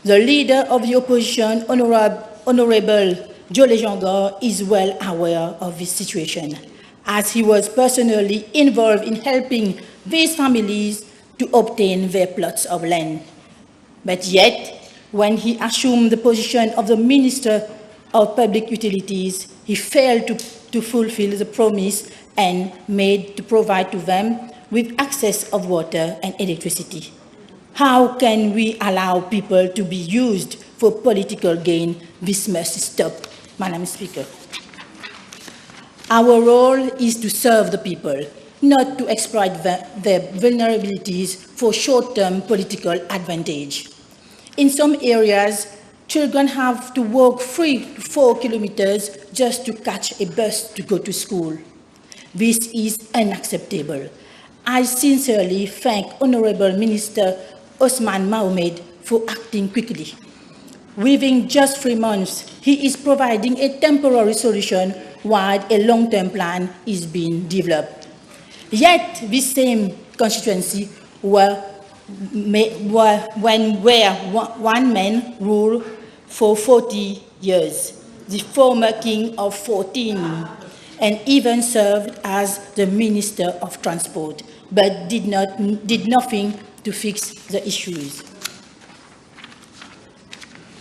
The leader of the opposition, Honorable Joe Lejonga, is well aware of this situation, as he was personally involved in helping these families to obtain their plots of land. But yet, when he assumed the position of the Minister of Public Utilities, he failed to fulfill the promise and made to provide to them with access of water and electricity. How can we allow people to be used for political gain? This must stop, Madam Speaker. Our role is to serve the people, not to exploit their vulnerabilities for short-term political advantage. In some areas, children have to walk 3 to 4 kilometers just to catch a bus to go to school. This is unacceptable. I sincerely thank Honorable Minister Osman Mohamed for acting quickly. Within just 3 months, he is providing a temporary solution while a long-term plan is being developed. Yet, this same constituency where one man ruled for 40 years, the former king of 14, and even served as the Minister of Transport, but did nothing to fix the issues.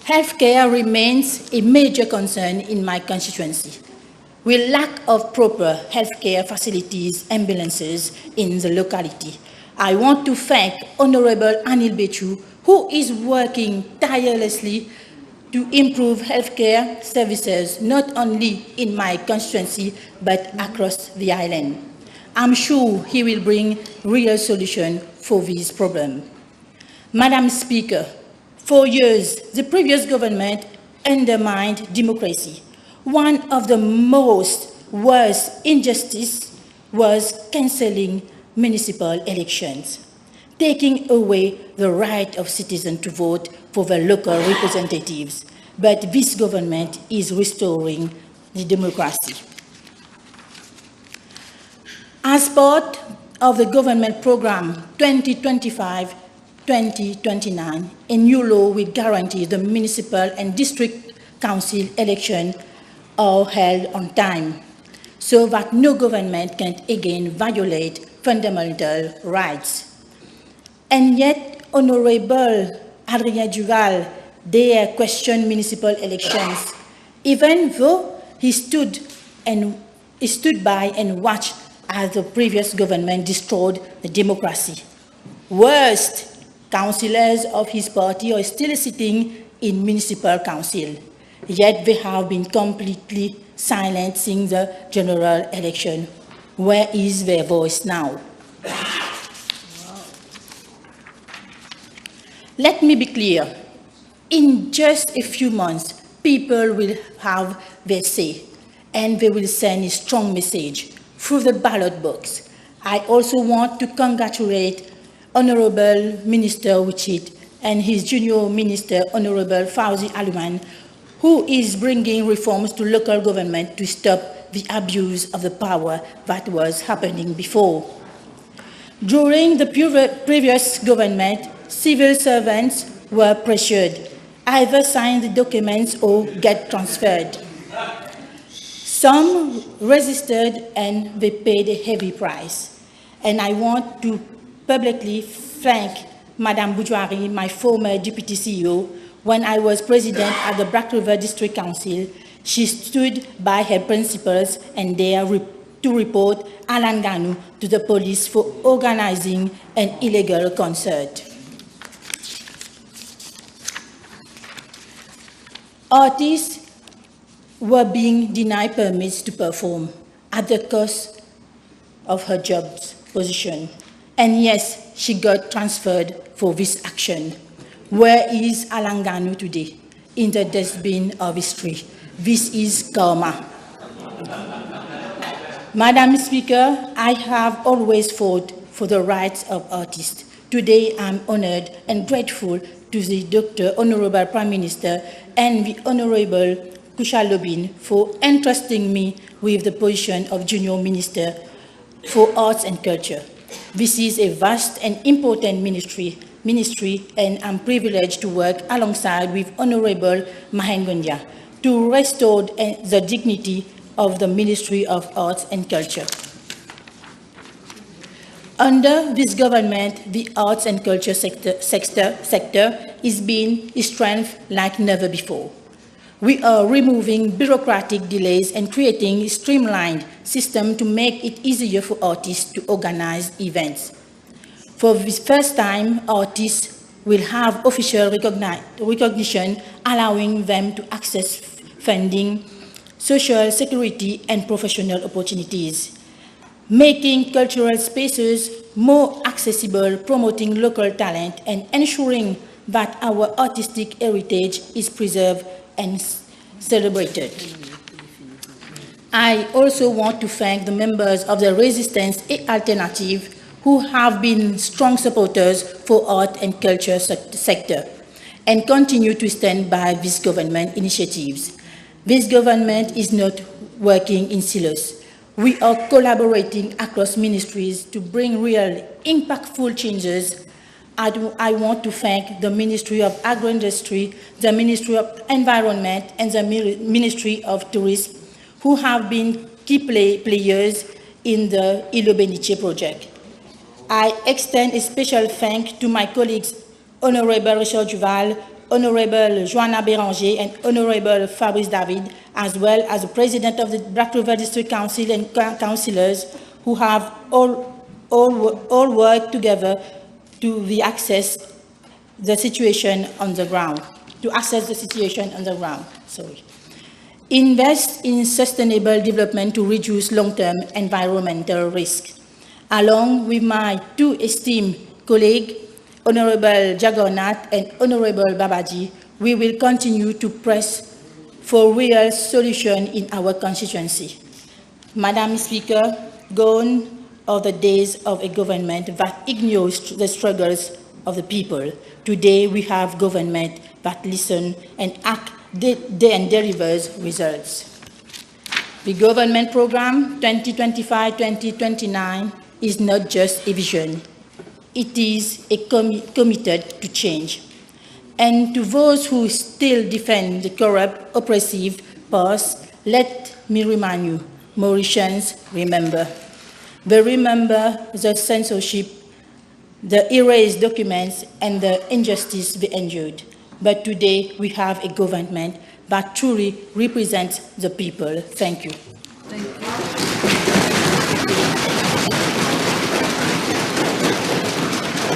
Healthcare remains a major concern in my constituency. We lack of proper healthcare facilities, ambulances in the locality. I want to thank Honorable Anil Bechu, who is working tirelessly to improve healthcare services, not only in my constituency, but across the island. I'm sure he will bring real solution for this problem. Madam Speaker, for years, the previous government undermined democracy. One of the most worst injustices was cancelling municipal elections, taking away the right of citizens to vote for their local representatives. But this government is restoring the democracy. As part of the government program 2025-2029, a new law will guarantee the municipal and district council elections are held on time, so that no government can again violate fundamental rights. And yet, Honorable Adrien Duval dare question municipal elections, even though he stood by and watched as the previous government destroyed the democracy. Worst, councillors of his party are still sitting in municipal council, yet they have been completely silencing the general election. Where is their voice now? Let me be clear. In just a few months, people will have their say, and they will send a strong message through the ballot box. I also want to congratulate Honorable Minister Wichit and his junior minister, Honorable Fauzi Aluman, who is bringing reforms to local government to stop the abuse of the power that was happening before. During the previous government, civil servants were pressured, either sign the documents or get transferred. Some resisted and they paid a heavy price. And I want to publicly thank Madame Boudjouari, my former deputy CEO. When I was president at the Black River District Council, she stood by her principles and dared to report Alan Ganou to the police for organizing an illegal concert. Artists were being denied permits to perform at the cost of her job position. And yes, she got transferred for this action. Where is Alan Ganou today? In the dustbin of history. This is karma. Madam Speaker, I have always fought for the rights of artists. Today, I'm honored and grateful to the Dr. Honorable Prime Minister and the Honorable Kushal Lobin for entrusting me with the position of Junior Minister for Arts and Culture. This is a vast and important ministry, and I'm privileged to work alongside with Honorable Mahen Gondia to restore the dignity of the Ministry of Arts and Culture. Under this government, the arts and culture sector is being strengthened like never before. We are removing bureaucratic delays and creating a streamlined system to make it easier for artists to organize events. For the first time, artists will have official recognition, allowing them to access funding, social security, and professional opportunities, making cultural spaces more accessible, promoting local talent, and ensuring that our artistic heritage is preserved and celebrated. I also want to thank the members of the Resistance et Alternative who have been strong supporters for art and culture sector and continue to stand by these government initiatives. This government is not working in silos. We are collaborating across ministries to bring real, impactful changes. I want to thank the Ministry of Agro-Industry, the Ministry of Environment, and the Ministry of Tourism, who have been key players in the Ilo Beniche project. I extend a special thanks to my colleagues, Honorable Richard Duval, Honorable Joanna Béranger, and Honorable Fabrice David, as well as the President of the Black River District Council and councillors who have all worked together to access the situation on the ground. Invest in sustainable development to reduce long-term environmental risks. Along with my two esteemed colleagues, Honorable Jagannath and Honorable Babaji, we will continue to press for real solutions in our constituency. Madam Speaker, gone are the days of a government that ignores the struggles of the people. Today we have government that listens and acts and delivers results. The government program 2025-2029 is not just a vision. It is a committed to change. And to those who still defend the corrupt, oppressive past, let me remind you, Mauritians, remember. They remember the censorship, the erased documents, and the injustice they endured. But today we have a government that truly represents the people. Thank you.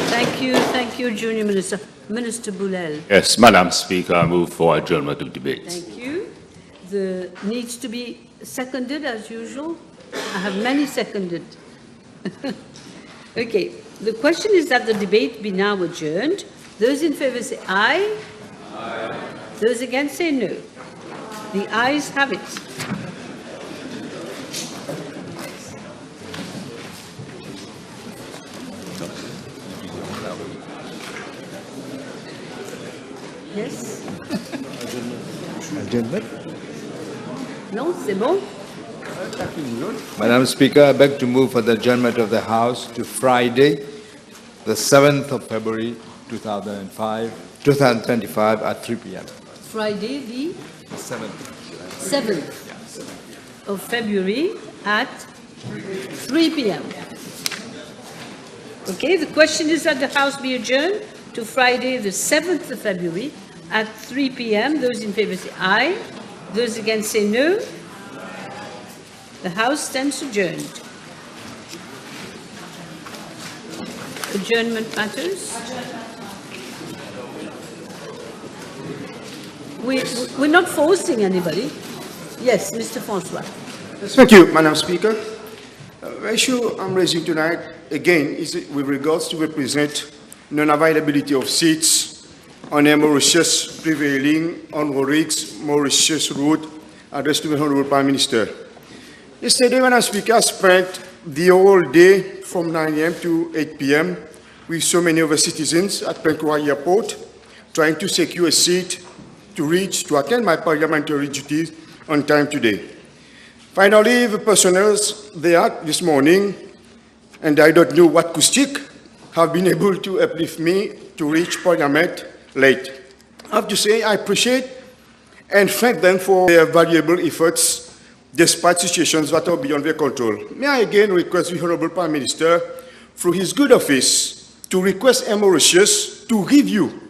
Thank you. Thank you, Junior Minister. Minister Boulel. Yes, Madam Speaker, I move for adjournment of debate. Thank you. The needs to be seconded as usual. I have many seconded. Okay. The question is that the debate be now adjourned. Those in favour say aye. Aye. Those against say no. The ayes have it. Yes. Adjournment. Non, c'est bon. Madam Speaker, I beg to move for the adjournment of the House to Friday, the 7th of February, 2025 at 3 p.m. Friday, the 7th. 7th of February at 3 p.m. Okay, the question is that the House be adjourned to Friday, the 7th of February at 3 p.m. Those in favor say aye. Those against say no. The House stands adjourned. Adjournment matters. We're not forcing anybody. Yes, Mr. Francois. Thank you, Madam Speaker. The issue I'm raising tonight, again, is with regards to represent non-availability of seats on a Mauritius prevailing on Rodrigues Mauritius route addressed to the Honorable Prime Minister. Yesterday, Madam Speaker, I spent the whole day from 9 a.m. to 8 p.m. with so many of the citizens at Penkoa Airport trying to secure a seat to attend my parliamentary duties on time today. Finally, the personnel there this morning, and I don't know what acoustic, have been able to uplift me to reach Parliament late. I have to say I appreciate and thank them for their valuable efforts despite situations that are beyond their control. May I again request the Honourable Prime Minister, through his good office, to request Air Mauritius to review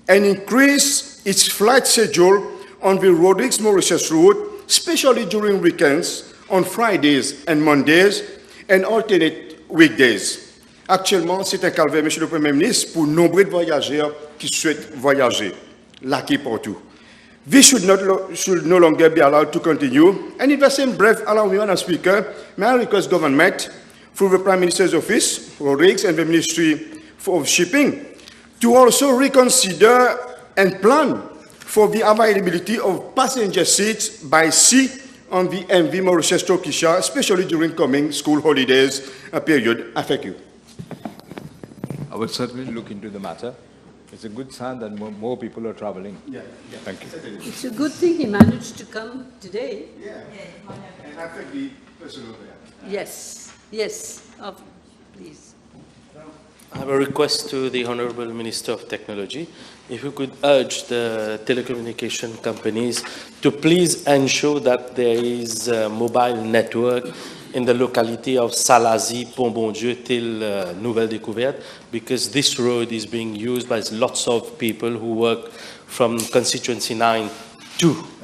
and increase its flight schedule on the Rodrigues Mauritius route, especially during weekends, on Fridays and Mondays, and alternate weekdays. Actuellement, c'est un calvaire, Monsieur le Premier ministre, pour nombre de voyageurs qui souhaitent voyager, laqués partout. This should no longer be allowed to continue. And in the same breath, allow me, Madam Speaker, may I request government, through the Prime Minister's Office, Rodrigues, and the Ministry of Shipping, to also reconsider and plan for the availability of passenger seats by sea on the MV Mauritius Tokisha, especially during coming school holidays period. I thank you. I will certainly look into the matter. It's a good sign that more people are traveling. Yeah. Thank you. It's a good thing he managed to come today. Yeah. And I thank the personnel there. Yes, please. I have a request to the Honourable Minister of Technology. If you could urge the telecommunication companies to please ensure that there is a mobile network in the locality of Salazie, Pont-Bon-Dieu till Nouvelle Découverte, because this road is being used by lots of people who work from constituency 9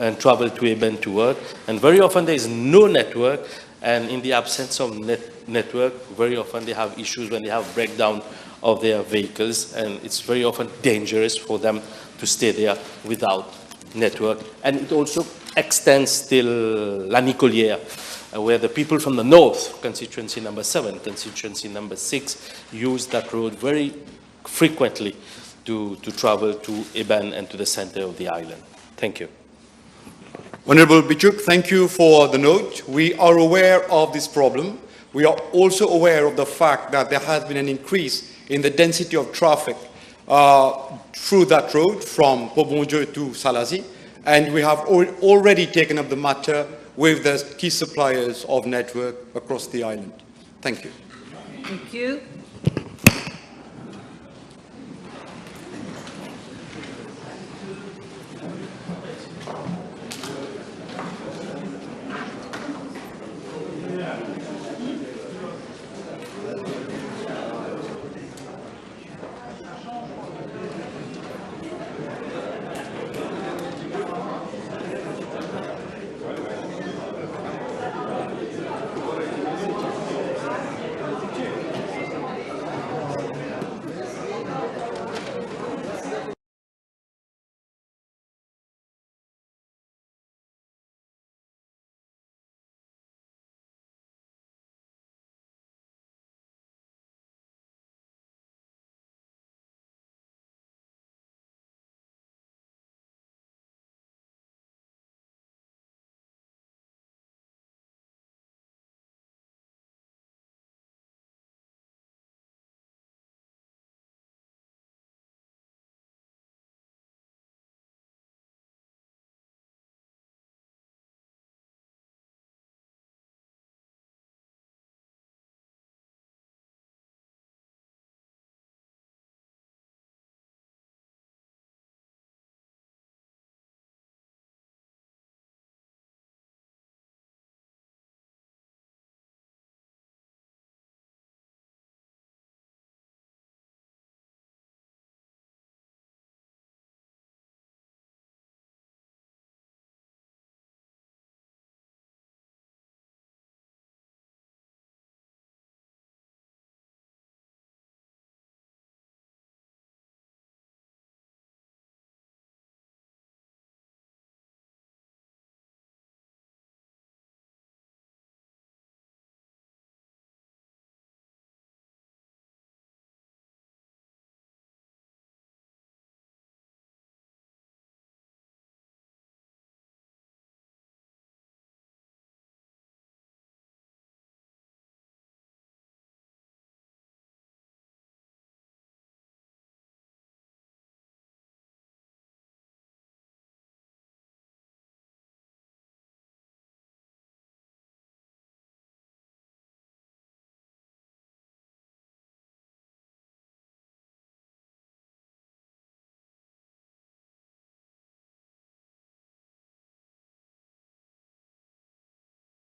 and travel to Eben to work. And very often there is no network, and in the absence of network, very often they have issues when they have breakdown of their vehicles, and it's very often dangerous for them to stay there without network. And it also extends till La Nicolière, where the people from the north, constituency number 7, constituency number 6, use that road very frequently to travel to Eben and to the center of the island. Thank you. Honorable Bichuk, thank you for the note. We are aware of this problem. We are also aware of the fact that there has been an increase in the density of traffic through that road from Pont-Bon-Dieu to Salazie, and we have already taken up the matter with the key suppliers of network across the island. Thank you. Thank you.